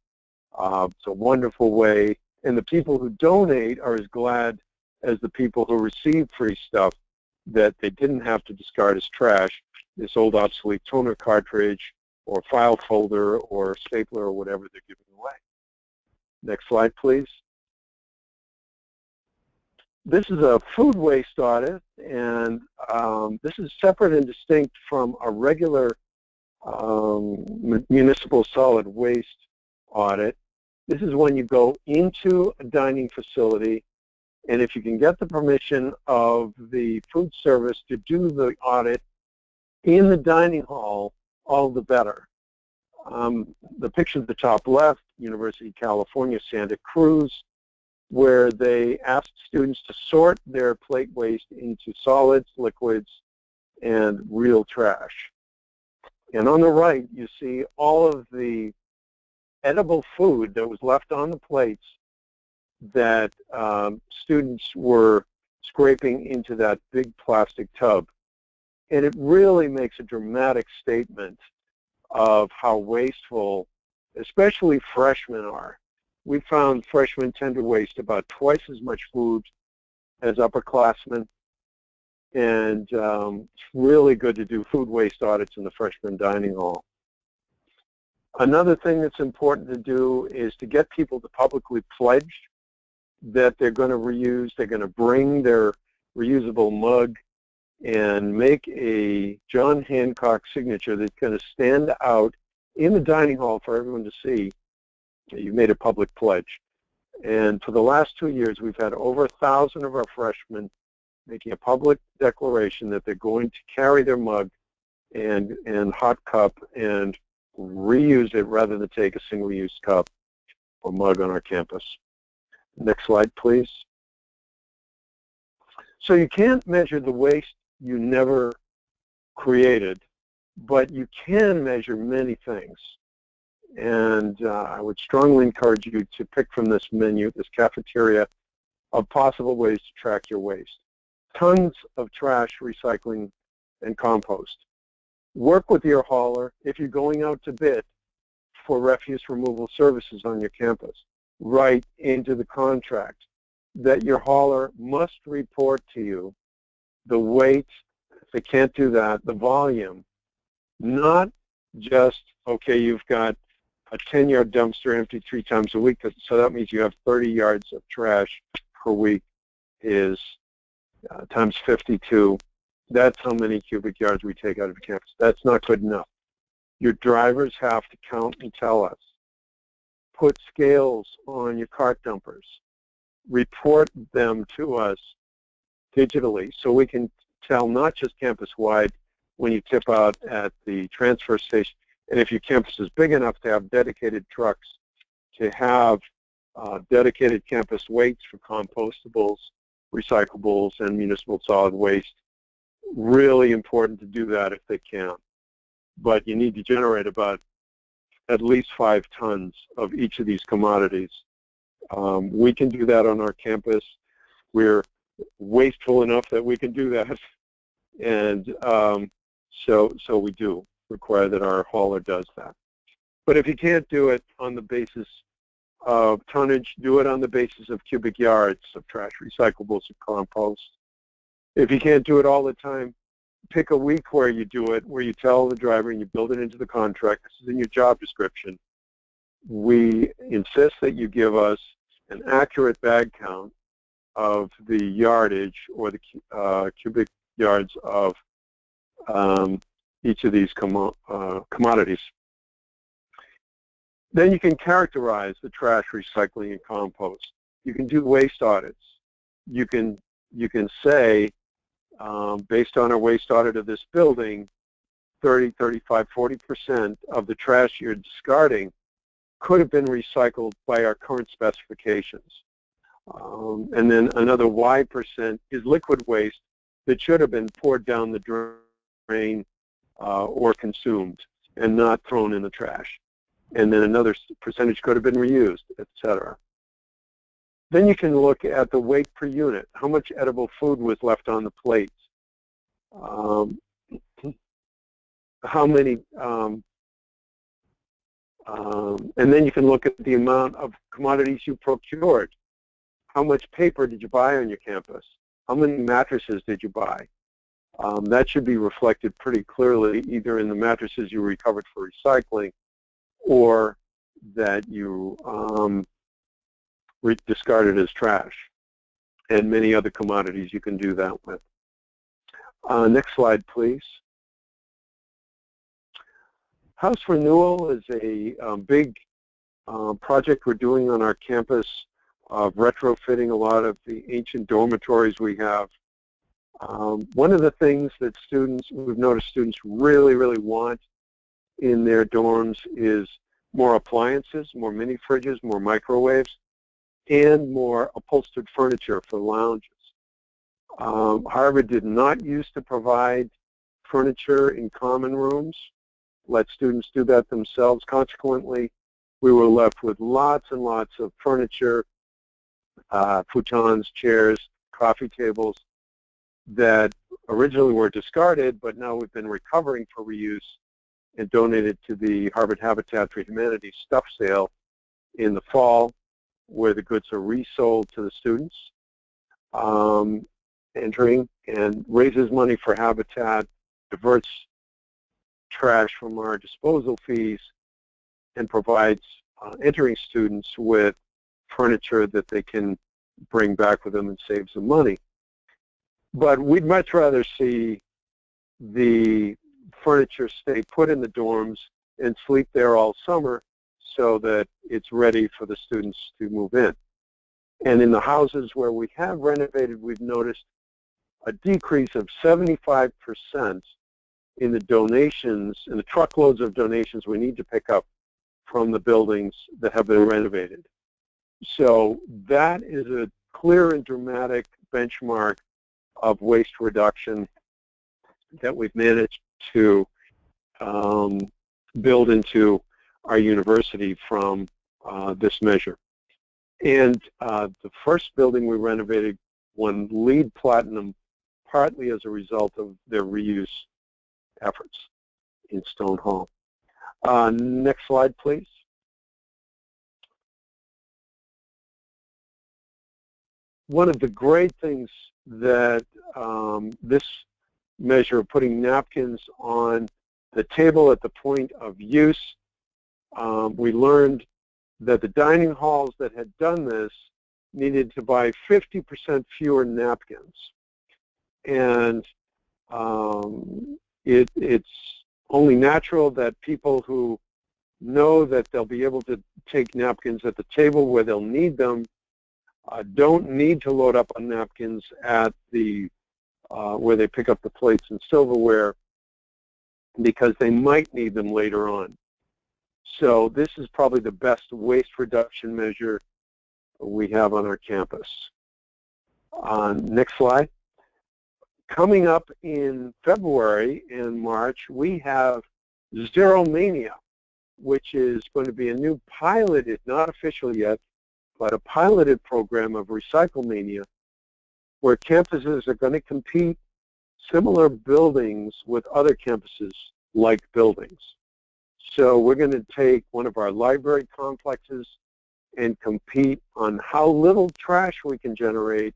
Speaker 4: It's a wonderful way, and the people who donate are as glad as the people who receive free stuff that they didn't have to discard as trash, this old obsolete toner cartridge or file folder or stapler or whatever they're giving away. Next slide, please. This is a food waste audit, and this is separate and distinct from a regular municipal solid waste audit. This is when you go into a dining facility, and if you can get the permission of the food service to do the audit in the dining hall, all the better. The picture at the top left, University of California, Santa Cruz, where they asked students to sort their plate waste into solids, liquids, and real trash. And on the right, you see all of the edible food that was left on the plates that students were scraping into that big plastic tub. And it really makes a dramatic statement of how wasteful, especially freshmen are. We found freshmen tend to waste about twice as much food as upperclassmen, and it's really good to do food waste audits in the freshman dining hall. Another thing that's important to do is to get people to publicly pledge that they're going to reuse, they're going to bring their reusable mug and make a John Hancock signature that's going to stand out in the dining hall for everyone to see that you made a public pledge. And for the last 2 years, we've had over 1,000 of our freshmen making a public declaration that they're going to carry their mug and hot cup and reuse it rather than take a single-use cup or mug on our campus. Next slide, please. So you can't measure the waste you never created, but you can measure many things. And I would strongly encourage you to pick from this menu, this cafeteria, of possible ways to track your waste. Tons of trash, recycling, and compost. Work with your hauler if you're going out to bid for refuse removal services on your campus. Write into the contract that your hauler must report to you the weight, if they can't do that, the volume, not just, okay, you've got a 10-yard dumpster empty 3 times a week, so that means you have 30 yards of trash per week is times 52. That's how many cubic yards we take out of the campus. That's not good enough. Your drivers have to count and tell us. Put scales on your cart dumpers. Report them to us digitally so we can tell not just campus-wide when you tip out at the transfer station, and if your campus is big enough to have dedicated trucks, to have dedicated campus weights for compostables, recyclables, and municipal solid waste. Really important to do that if they can. But you need to generate about at least 5 tons of each of these commodities. We can do that on our campus. We're wasteful enough that we can do that, and so we do require that our hauler does that. But if you can't do it on the basis of tonnage, do it on the basis of cubic yards of trash, recyclables, and compost. If you can't do it all the time, pick a week where you do it, where you tell the driver and you build it into the contract. This is in your job description. We insist that you give us an accurate bag count of the yardage or the cubic yards of each of these commodities. Then you can characterize the trash, recycling, and compost. You can do waste audits. You can say, based on our waste audit of this building, 30, 35, 40% of the trash you're discarding could have been recycled by our current specifications. And then another Y% is liquid waste that should have been poured down the drain or consumed and not thrown in the trash. And then another percentage could have been reused, etc. Then you can look at the weight per unit. How much edible food was left on the plates? How many, and then you can look at the amount of commodities you procured. How much paper did you buy on your campus? How many mattresses did you buy? That should be reflected pretty clearly either in the mattresses you recovered for recycling or that you discarded as trash, and many other commodities you can do that with. Next slide, please. House renewal is a big project we're doing on our campus of retrofitting a lot of the ancient dormitories we have. One of the things that we've noticed students really, really want in their dorms is more appliances, more mini fridges, more microwaves, and more upholstered furniture for lounges. Harvard did not used to provide furniture in common rooms, let students do that themselves. Consequently, we were left with lots and lots of furniture, futons, chairs, coffee tables that originally were discarded, but now we've been recovering for reuse and donated to the Harvard Habitat for Humanity stuff sale in the fall, where the goods are resold to the students, entering, and raises money for Habitat, diverts trash from our disposal fees, and provides entering students with furniture that they can bring back with them and save some money. But we'd much rather see the furniture stay put in the dorms and sleep there all summer so that it's ready for the students to move in. And in the houses where we have renovated, we've noticed a decrease of 75% in the donations, in the truckloads of donations we need to pick up from the buildings that have been renovated. So that is a clear and dramatic benchmark of waste reduction that we've managed to build into our university from this measure. And the first building we renovated won LEED Platinum partly as a result of their reuse efforts in Stone Hall. Next slide, please. One of the great things that this measure of putting napkins on the table at the point of use, we learned that the dining halls that had done this needed to buy 50% fewer napkins. And it's only natural that people who know that they'll be able to take napkins at the table where they'll need them don't need to load up on napkins at the where they pick up the plates and silverware, because they might need them later on. So this is probably the best waste reduction measure we have on our campus. Next slide. Coming up in February and March, we have Zero Mania, which is going to be a new piloted, not official yet, but a piloted program of Recycle Mania, where campuses are going to compete similar buildings with other campuses like buildings. So we're going to take one of our library complexes and compete on how little trash we can generate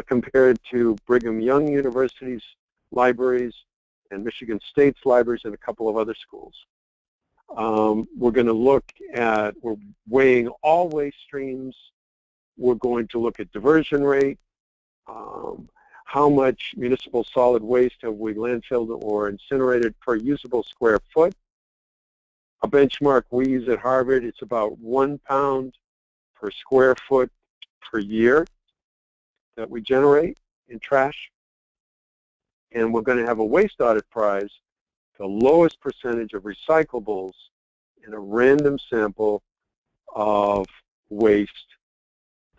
Speaker 4: compared to Brigham Young University's libraries and Michigan State's libraries and a couple of other schools. We're going to look at, we're weighing all waste streams. We're going to look at diversion rate, how much municipal solid waste have we landfilled or incinerated per usable square foot. A benchmark we use at Harvard, it's about 1 pound per square foot per year that we generate in trash. And we're going to have a waste audit prize, the lowest percentage of recyclables in a random sample of waste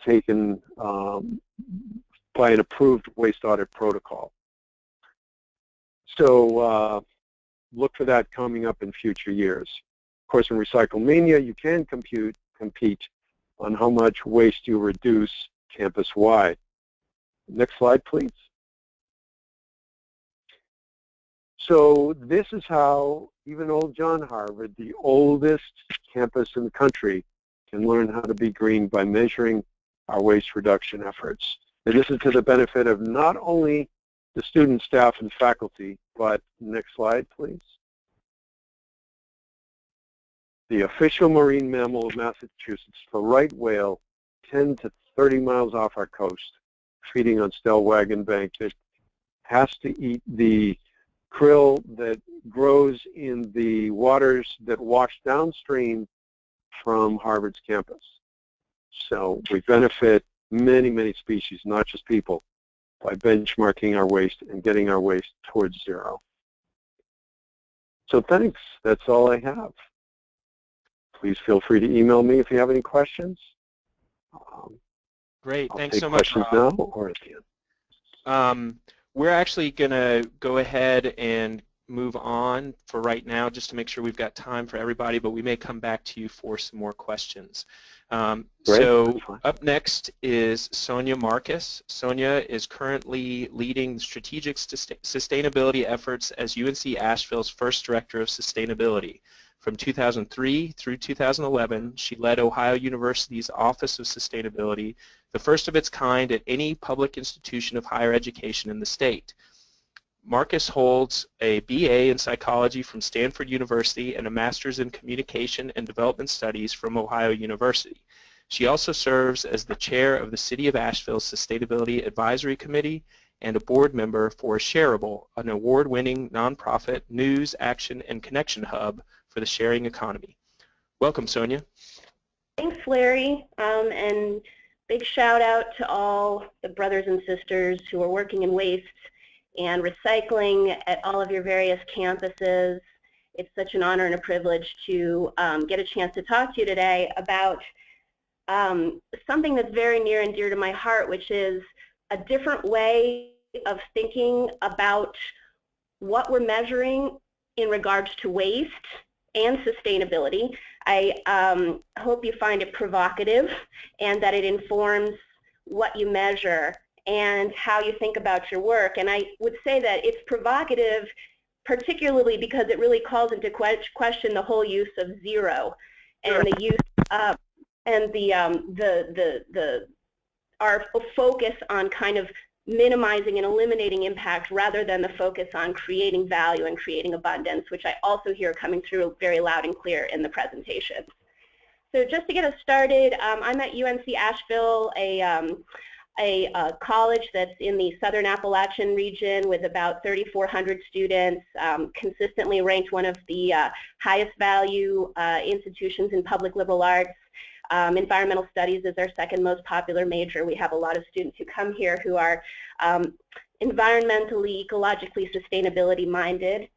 Speaker 4: taken by an approved waste audit protocol. So look for that coming up in future years. Of course, in Recyclemania, you can compete on how much waste you reduce campus-wide. Next slide, please. So this is how even old John Harvard, the oldest campus in the country, can learn how to be green by measuring our waste reduction efforts. And this is to the benefit of not only the student, staff, and faculty, but next slide, please. The official marine mammal of Massachusetts, the right whale, 10 to 30 miles off our coast, feeding on Stellwagen Bank, that has to eat the krill that grows in the waters that wash downstream from Harvard's campus. So we benefit many, many species, not just people, by benchmarking our waste and getting our waste towards zero. So thanks. That's all I have. Please feel free to email me if you have any questions.
Speaker 1: Great.
Speaker 4: I'll
Speaker 1: Thanks
Speaker 4: take
Speaker 1: so much,
Speaker 4: questions
Speaker 1: Rob.
Speaker 4: now or at the end.
Speaker 1: We're actually going to go ahead and move on for right now just to make sure we've got time for everybody, but we may come back to you for some more questions. So up next is Sonia Marcus. Sonia is currently leading strategic sustainability efforts as UNC Asheville's first director of sustainability. From 2003 through 2011, she led Ohio University's Office of Sustainability, the first of its kind at any public institution of higher education in the state. Marcus holds a BA in psychology from Stanford University and a master's in communication and development studies from Ohio University. She also serves as the chair of the City of Asheville's Sustainability Advisory Committee and a board member for Shareable, an award-winning nonprofit news, action, and connection hub for the sharing economy. Welcome, Sonia.
Speaker 5: Thanks, Larry, and big shout out to all the brothers and sisters who are working in waste and recycling at all of your various campuses. It's such an honor and a privilege to get a chance to talk to you today about something that's very near and dear to my heart, which is a different way of thinking about what we're measuring in regards to waste and sustainability. I hope you find it provocative and that it informs what you measure and how you think about your work. And I would say that it's provocative particularly because it really calls into question the whole use of zero and the use of, and our focus on kind of minimizing and eliminating impact rather than the focus on creating value and creating abundance, which I also hear coming through very loud and clear in the presentation. So just to get us started, I'm at UNC Asheville, a college that's in the Southern Appalachian region with about 3,400 students, consistently ranked one of the highest value institutions in public liberal arts. Environmental studies is our second most popular major. We have a lot of students who come here who are environmentally, ecologically, sustainability minded.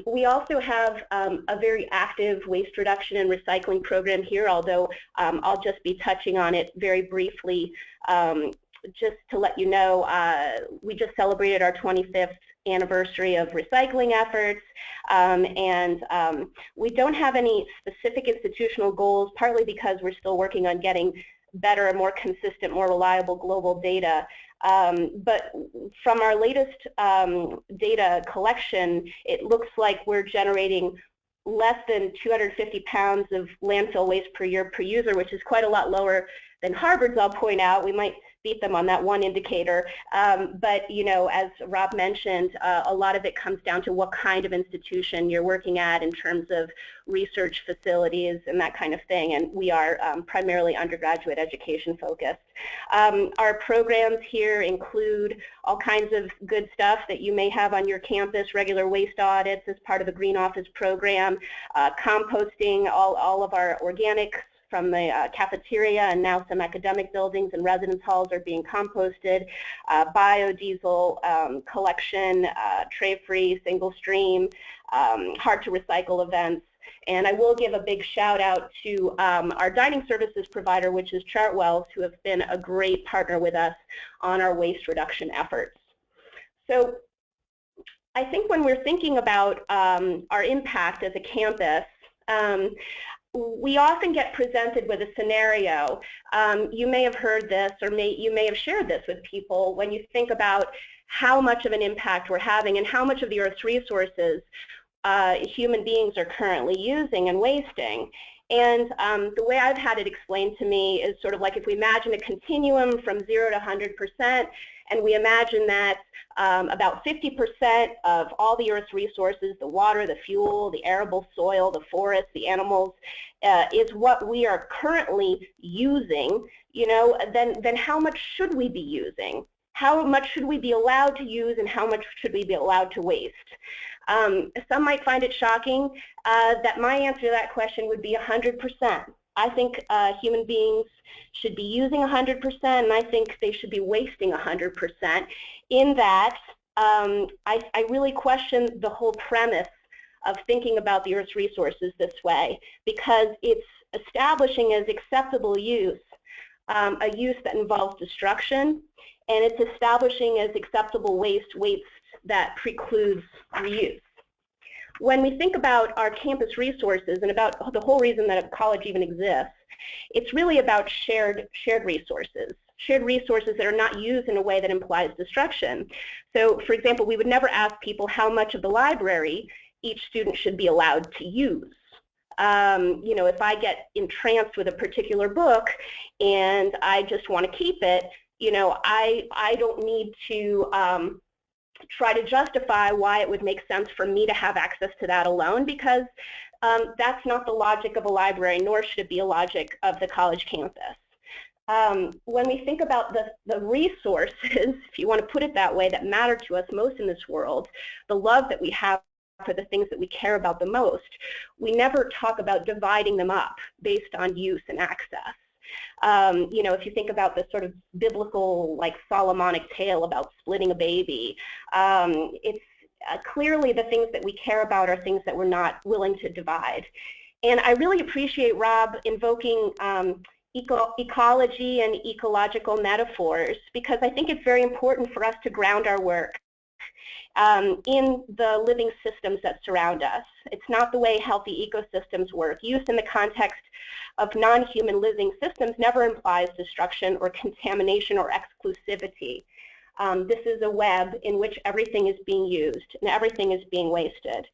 Speaker 5: We also have a very active waste reduction and recycling program here, although I'll just be touching on it very briefly. Just to let you know, we just celebrated our 25th anniversary of recycling efforts, and we don't have any specific institutional goals, partly because we're still working on getting better and more consistent, more reliable global data. But from our latest data collection, it looks like we're generating less than 250 pounds of landfill waste per year per user, which is quite a lot lower than Harvard's, I'll point out. We might beat them on that one indicator. But, you know, as Rob mentioned, a lot of it comes down to what kind of institution you're working at in terms of research facilities and that kind of thing. And we are primarily undergraduate education focused. Our programs here include all kinds of good stuff that you may have on your campus, regular waste audits as part of the Green Office program, composting all of our organics from the cafeteria, and now some academic buildings and residence halls are being composted, biodiesel collection, tray-free, single stream, hard-to-recycle events. And I will give a big shout out to our dining services provider, which is Chartwells, who have been a great partner with us on our waste reduction efforts. So I think when we're thinking about our impact as a campus, we often get presented with a scenario. You may have heard this, or you may have shared this with people when you think about how much of an impact we're having and how much of the Earth's resources human beings are currently using and wasting. And the way I've had it explained to me is sort of like if we imagine a continuum from 0 to 100%, and we imagine that about 50% of all the Earth's resources, the water, the fuel, the arable soil, the forests, the animals, is what we are currently using, you know, then how much should we be using? How much should we be allowed to use, and how much should we be allowed to waste? Some might find it shocking that my answer to that question would be 100%. I think human beings should be using 100%, and I think they should be wasting 100%. In that, I really question the whole premise of thinking about the Earth's resources this way, because it's establishing as acceptable use a use that involves destruction, and it's establishing as acceptable waste that precludes reuse. When we think about our campus resources and about the whole reason that a college even exists, it's really about shared resources that are not used in a way that implies destruction. So, for example, we would never ask people how much of the library each student should be allowed to use. You know, if I get entranced with a particular book and I just want to keep it, you know, I don't need to try to justify why it would make sense for me to have access to that alone, because that's not the logic of a library, nor should it be a logic of the college campus. When we think about the resources, if you want to put it that way, that matter to us most in this world, the love that we have for the things that we care about the most, we never talk about dividing them up based on use and access. You know, if you think about the sort of biblical, like, Solomonic tale about splitting a baby, it's clearly the things that we care about are things that we're not willing to divide. And I really appreciate Rob invoking ecology and ecological metaphors, because I think it's very important for us to ground our work in the living systems that surround us. It's not the way healthy ecosystems work. Use in the context of non-human living systems never implies destruction or contamination or exclusivity. This is a web in which everything is being used and everything is being wasted.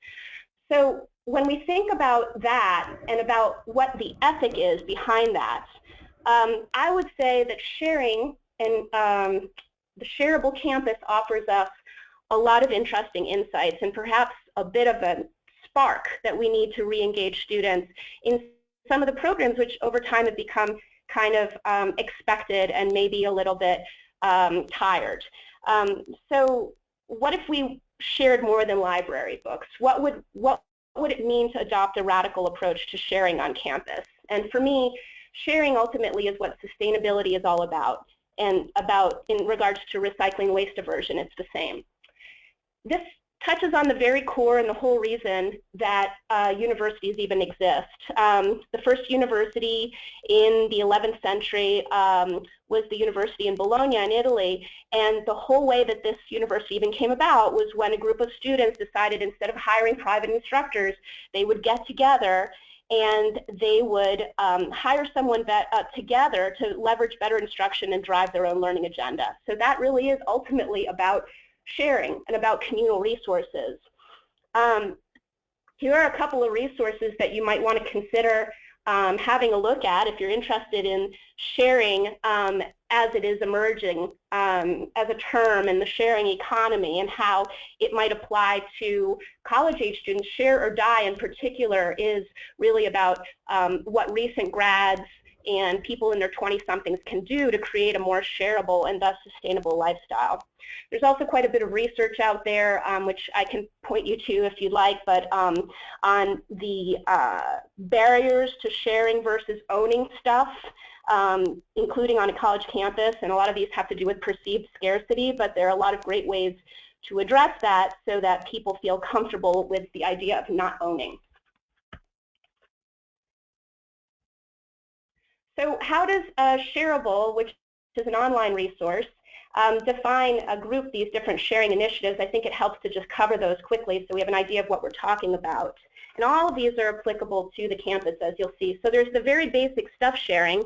Speaker 5: So when we think about that and about what the ethic is behind that, I would say that sharing and the shareable campus offers us a lot of interesting insights and perhaps a bit of a spark that we need to re-engage students in some of the programs which over time have become kind of expected and maybe a little bit tired. So what if we shared more than library books? What would it mean to adopt a radical approach to sharing on campus? And for me, sharing ultimately is what sustainability is all about. And in regards to recycling waste diversion, it's the same. This touches on the very core and the whole reason that universities even exist. The first university in the 11th century was the university in Bologna in Italy, and the whole way that this university even came about was when a group of students decided instead of hiring private instructors, they would get together and they would hire someone together to leverage better instruction and drive their own learning agenda. So that really is ultimately about sharing and about communal resources. Here are a couple of resources that you might want to consider having a look at if you're interested in sharing as it is emerging as a term in the sharing economy and how it might apply to college-age students. Share or Die in particular is really about what recent grads and people in their 20-somethings can do to create a more shareable and thus sustainable lifestyle. There's also quite a bit of research out there, which I can point you to if you'd like, but on the barriers to sharing versus owning stuff, including on a college campus, and a lot of these have to do with perceived scarcity, but there are a lot of great ways to address that so that people feel comfortable with the idea of not owning. So how does Shareable, which is an online resource, define a group these different sharing initiatives? I think it helps to just cover those quickly so we have an idea of what we're talking about. And all of these are applicable to the campus, as you'll see. So there's the very basic stuff sharing,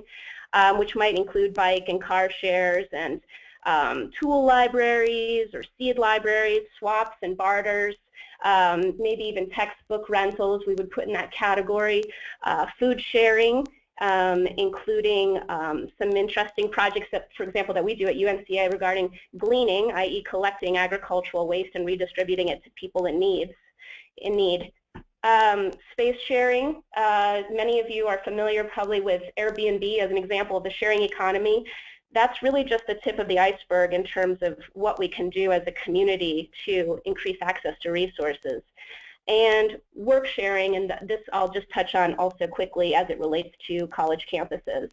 Speaker 5: which might include bike and car shares and tool libraries or seed libraries, swaps and barters, maybe even textbook rentals we would put in that category, food sharing, including some interesting projects that, for example, that we do at UNCA regarding gleaning, i.e. collecting agricultural waste and redistributing it to people in need. Space sharing, many of you are familiar probably with Airbnb as an example of the sharing economy. That's really just the tip of the iceberg in terms of what we can do as a community to increase access to resources. And work sharing, and this I'll just touch on also quickly as it relates to college campuses.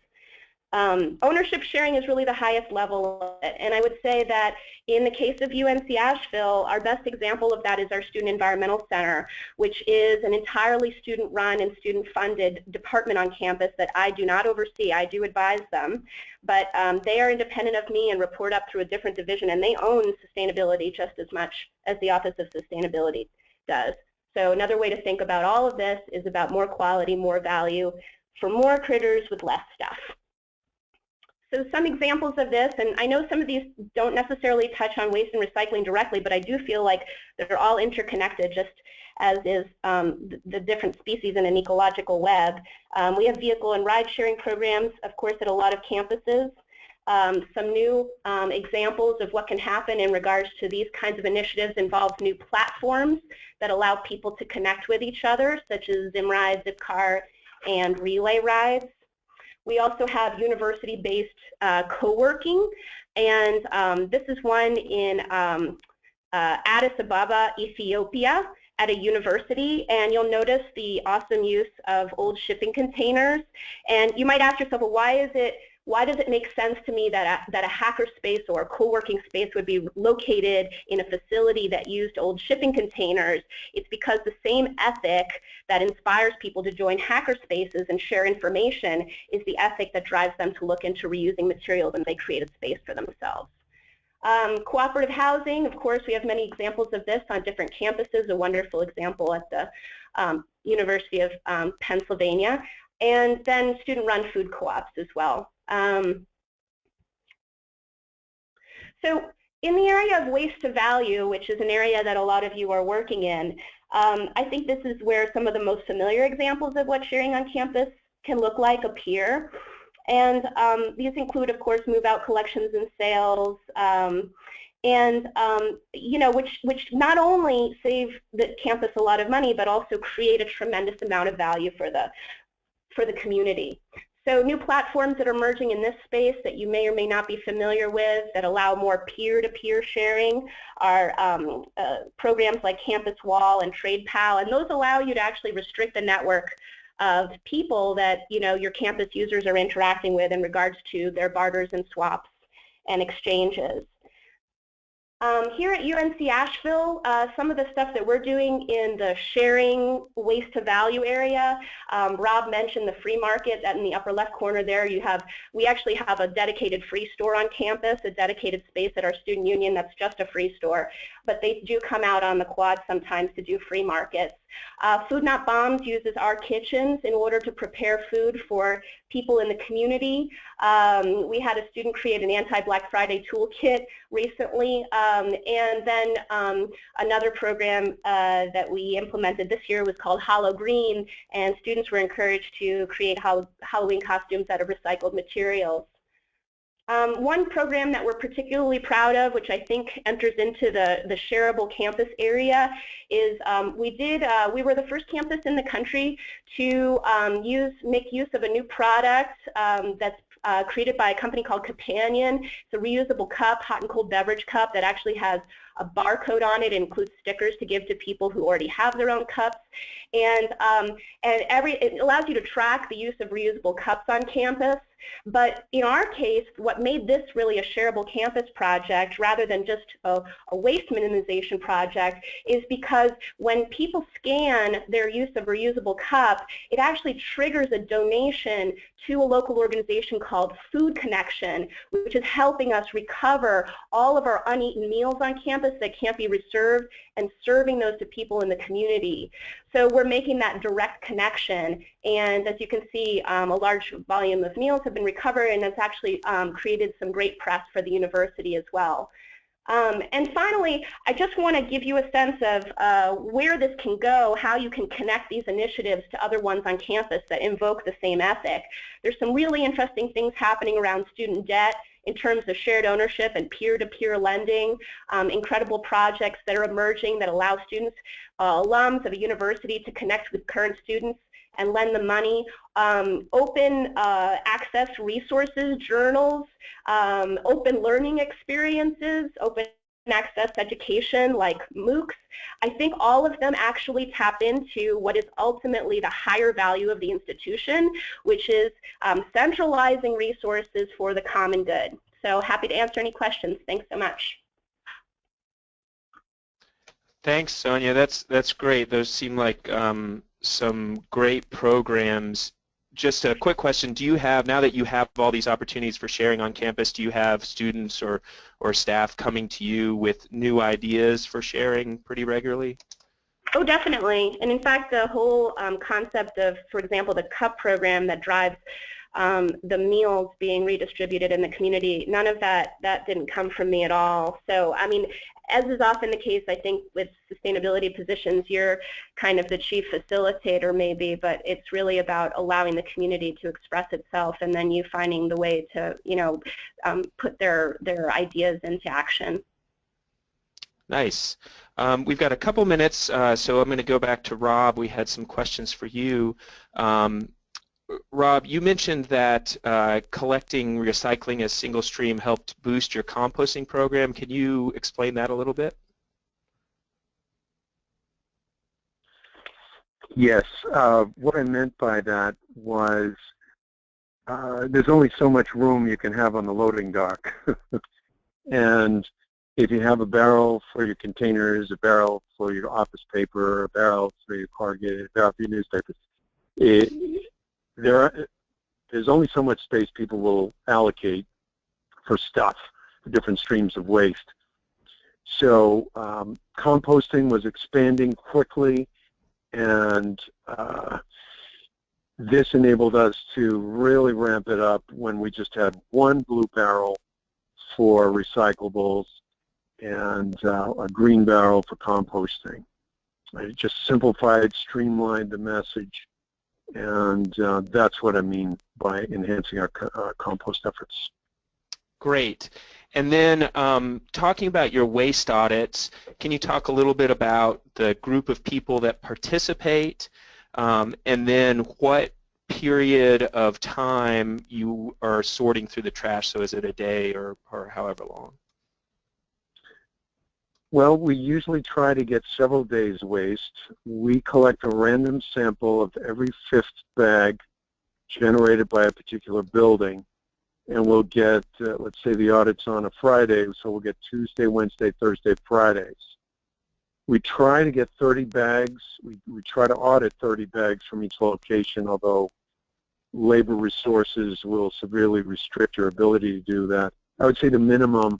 Speaker 5: Ownership sharing is really the highest level, and I would say that in the case of UNC Asheville, our best example of that is our Student Environmental Center, which is an entirely student-run and student-funded department on campus that I do not oversee. I do advise them, but they are independent of me and report up through a different division, and they own sustainability just as much as the Office of Sustainability does. So another way to think about all of this is about more quality, more value for more critters with less stuff. So some examples of this, and I know some of these don't necessarily touch on waste and recycling directly, but I do feel like they're all interconnected, just as is the different species in an ecological web. We have vehicle and ride sharing programs, of course, at a lot of campuses. Some new examples of what can happen in regards to these kinds of initiatives involve new platforms that allow people to connect with each other, such as Zimride, Zipcar, and Relay Rides. We also have university-based co-working, and this is one in Addis Ababa, Ethiopia, at a university, and you'll notice the awesome use of old shipping containers. And you might ask yourself, well, why does it make sense to me that a hacker space or a co-working space would be located in a facility that used old shipping containers? It's because the same ethic that inspires people to join hacker spaces and share information is the ethic that drives them to look into reusing materials when they create a space for themselves. Cooperative housing, of course, we have many examples of this on different campuses, a wonderful example at the University of Pennsylvania, and then student-run food co-ops as well. So in the area of waste to value, which is an area that a lot of you are working in, I think this is where some of the most familiar examples of what sharing on campus can look like appear. And these include, of course, move-out collections and sales, you know, which not only save the campus a lot of money, but also create a tremendous amount of value for the community. So new platforms that are emerging in this space that you may or may not be familiar with that allow more peer-to-peer sharing are programs like Campus Wall and TradePal, and those allow you to actually restrict the network of people that, you know, your campus users are interacting with in regards to their barters and swaps and exchanges. Here at UNC Asheville, some of the stuff that we're doing in the sharing waste to value area, Rob mentioned the free market. That in the upper left corner there, we actually have a dedicated free store on campus, a dedicated space at our student union that's just a free store. But they do come out on the quad sometimes to do free markets. Food Not Bombs uses our kitchens in order to prepare food for people in the community. We had a student create an anti-Black Friday toolkit recently, and then another program that we implemented this year was called Hollow Green, and students were encouraged to create Halloween costumes out of recycled materials. One program that we're particularly proud of, which I think enters into the shareable campus area, is we were the first campus in the country to make use of a new product that's created by a company called Companion. It's a reusable cup, hot and cold beverage cup that actually has a barcode on it. It includes stickers to give to people who already have their own cups. And it allows you to track the use of reusable cups on campus. But in our case, what made this really a shareable campus project rather than just a waste minimization project is because when people scan their use of reusable cup, it actually triggers a donation to a local organization called Food Connection, which is helping us recover all of our uneaten meals on campus that can't be reserved and serving those to people in the community. So we're making that direct connection, and as you can see, a large volume of meals have been recovered, and it's actually created some great press for the university as well. And finally, I just want to give you a sense of where this can go, how you can connect these initiatives to other ones on campus that invoke the same ethic. There's some really interesting things happening around student debt in terms of shared ownership and peer-to-peer lending, incredible projects that are emerging that allow students, alums of a university to connect with current students and lend them money, open access resources, journals, open learning experiences, open access education like MOOCs. I think all of them actually tap into what is ultimately the higher value of the institution, which is centralizing resources for the common good. So happy to answer any questions. Thanks so much.
Speaker 1: Thanks, Sonia. That's great. Those seem like some great programs. Just a quick question, do you have, now that you have all these opportunities for sharing on campus, do you have students or staff coming to you with new ideas for sharing pretty regularly?
Speaker 5: Oh, definitely. And in fact, the whole concept of, for example, the CUP program that drives the meals being redistributed in the community, none of that didn't come from me at all. So, I mean, as is often the case, I think with sustainability positions, you're kind of the chief facilitator maybe, but it's really about allowing the community to express itself and then you finding the way to, you know, put their ideas into action.
Speaker 1: Nice. We've got a couple minutes, so I'm going to go back to Rob. We had some questions for you. Rob, you mentioned that collecting recycling as single stream helped boost your composting program. Can you explain that a little bit?
Speaker 4: Yes. What I meant by that was there's only so much room you can have on the loading dock. And if you have a barrel for your containers, a barrel for your office paper, a barrel for your corrugated, a barrel for your newspapers, there's only so much space people will allocate for stuff, for different streams of waste. So composting was expanding quickly, and this enabled us to really ramp it up when we just had one blue barrel for recyclables and a green barrel for composting. It just simplified, streamlined the message, and that's what I mean by enhancing our compost efforts. Great.
Speaker 1: And then talking about your waste audits, can you talk a little bit about the group of people that participate, and then what period of time you are sorting through the trash? So is it a day or however long?
Speaker 4: Well, we usually try to get several days' waste. We collect a random sample of every fifth bag generated by a particular building, and we'll get, let's say the audit's on a Friday, so we'll get Tuesday, Wednesday, Thursday, Fridays. We try to get 30 bags. We try to audit 30 bags from each location, although labor resources will severely restrict your ability to do that. I would say the minimum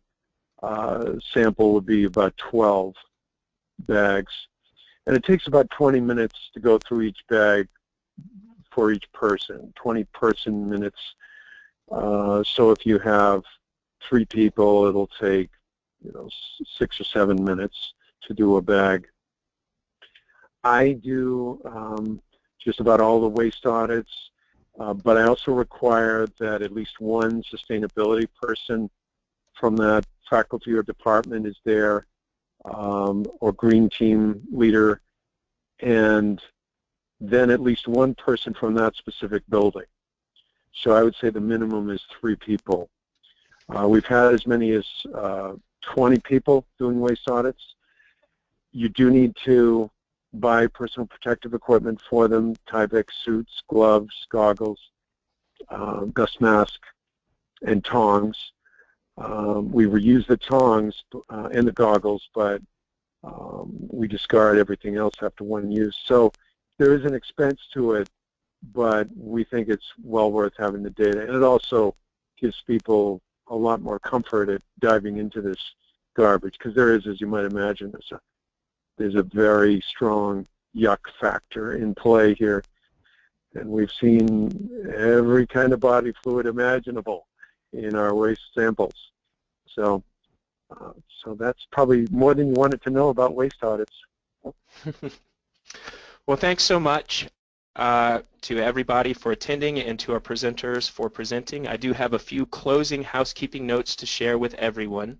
Speaker 4: sample would be about 12 bags. And it takes about 20 minutes to go through each bag for each person, 20 person minutes. So if you have 3 people, it'll take 6 or 7 minutes to do a bag. I do just about all the waste audits, but I also require that at least one sustainability person from that faculty or department is there, or green team leader, and then at least one person from that specific building. So I would say the minimum is 3 people. We've had as many as 20 people doing waste audits. You do need to buy personal protective equipment for them, Tyvek suits, gloves, goggles, dust mask, and tongs. We reuse the tongs and the goggles, but we discard everything else after one use. So there is an expense to it, but we think it's well worth having the data. And it also gives people a lot more comfort at diving into this garbage, because there is, as you might imagine, there's a very strong yuck factor in play here. And we've seen every kind of body fluid imaginable in our waste samples. So that's probably more than you wanted to know about waste audits.
Speaker 1: Well, thanks so much to everybody for attending and to our presenters for presenting. I do have a few closing housekeeping notes to share with everyone.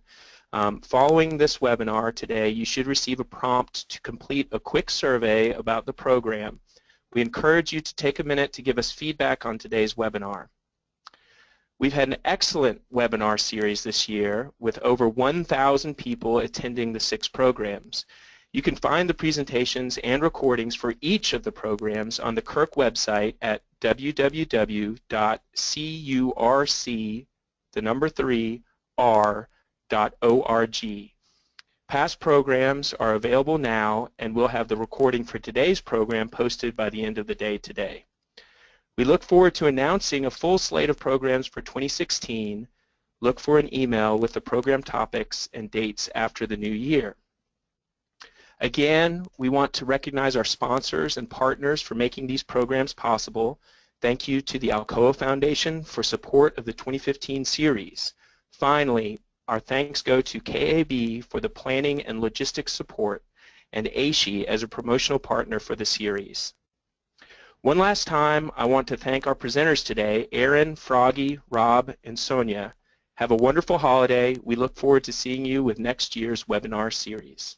Speaker 1: Following this webinar today, you should receive a prompt to complete a quick survey about the program. We encourage you to take a minute to give us feedback on today's webinar. We've had an excellent webinar series this year with over 1,000 people attending the 6 programs. You can find the presentations and recordings for each of the programs on the Kirk website at www.curc3r.org. Past programs are available now, and we'll have the recording for today's program posted by the end of the day today. We look forward to announcing a full slate of programs for 2016. Look for an email with the program topics and dates after the new year. Again, we want to recognize our sponsors and partners for making these programs possible. Thank you to the Alcoa Foundation for support of the 2015 series. Finally, our thanks go to KAB for the planning and logistics support, and ASHI as a promotional partner for the series. One last time, I want to thank our presenters today, Aaron, Froggy, Rob, and Sonia. Have a wonderful holiday. We look forward to seeing you with next year's webinar series.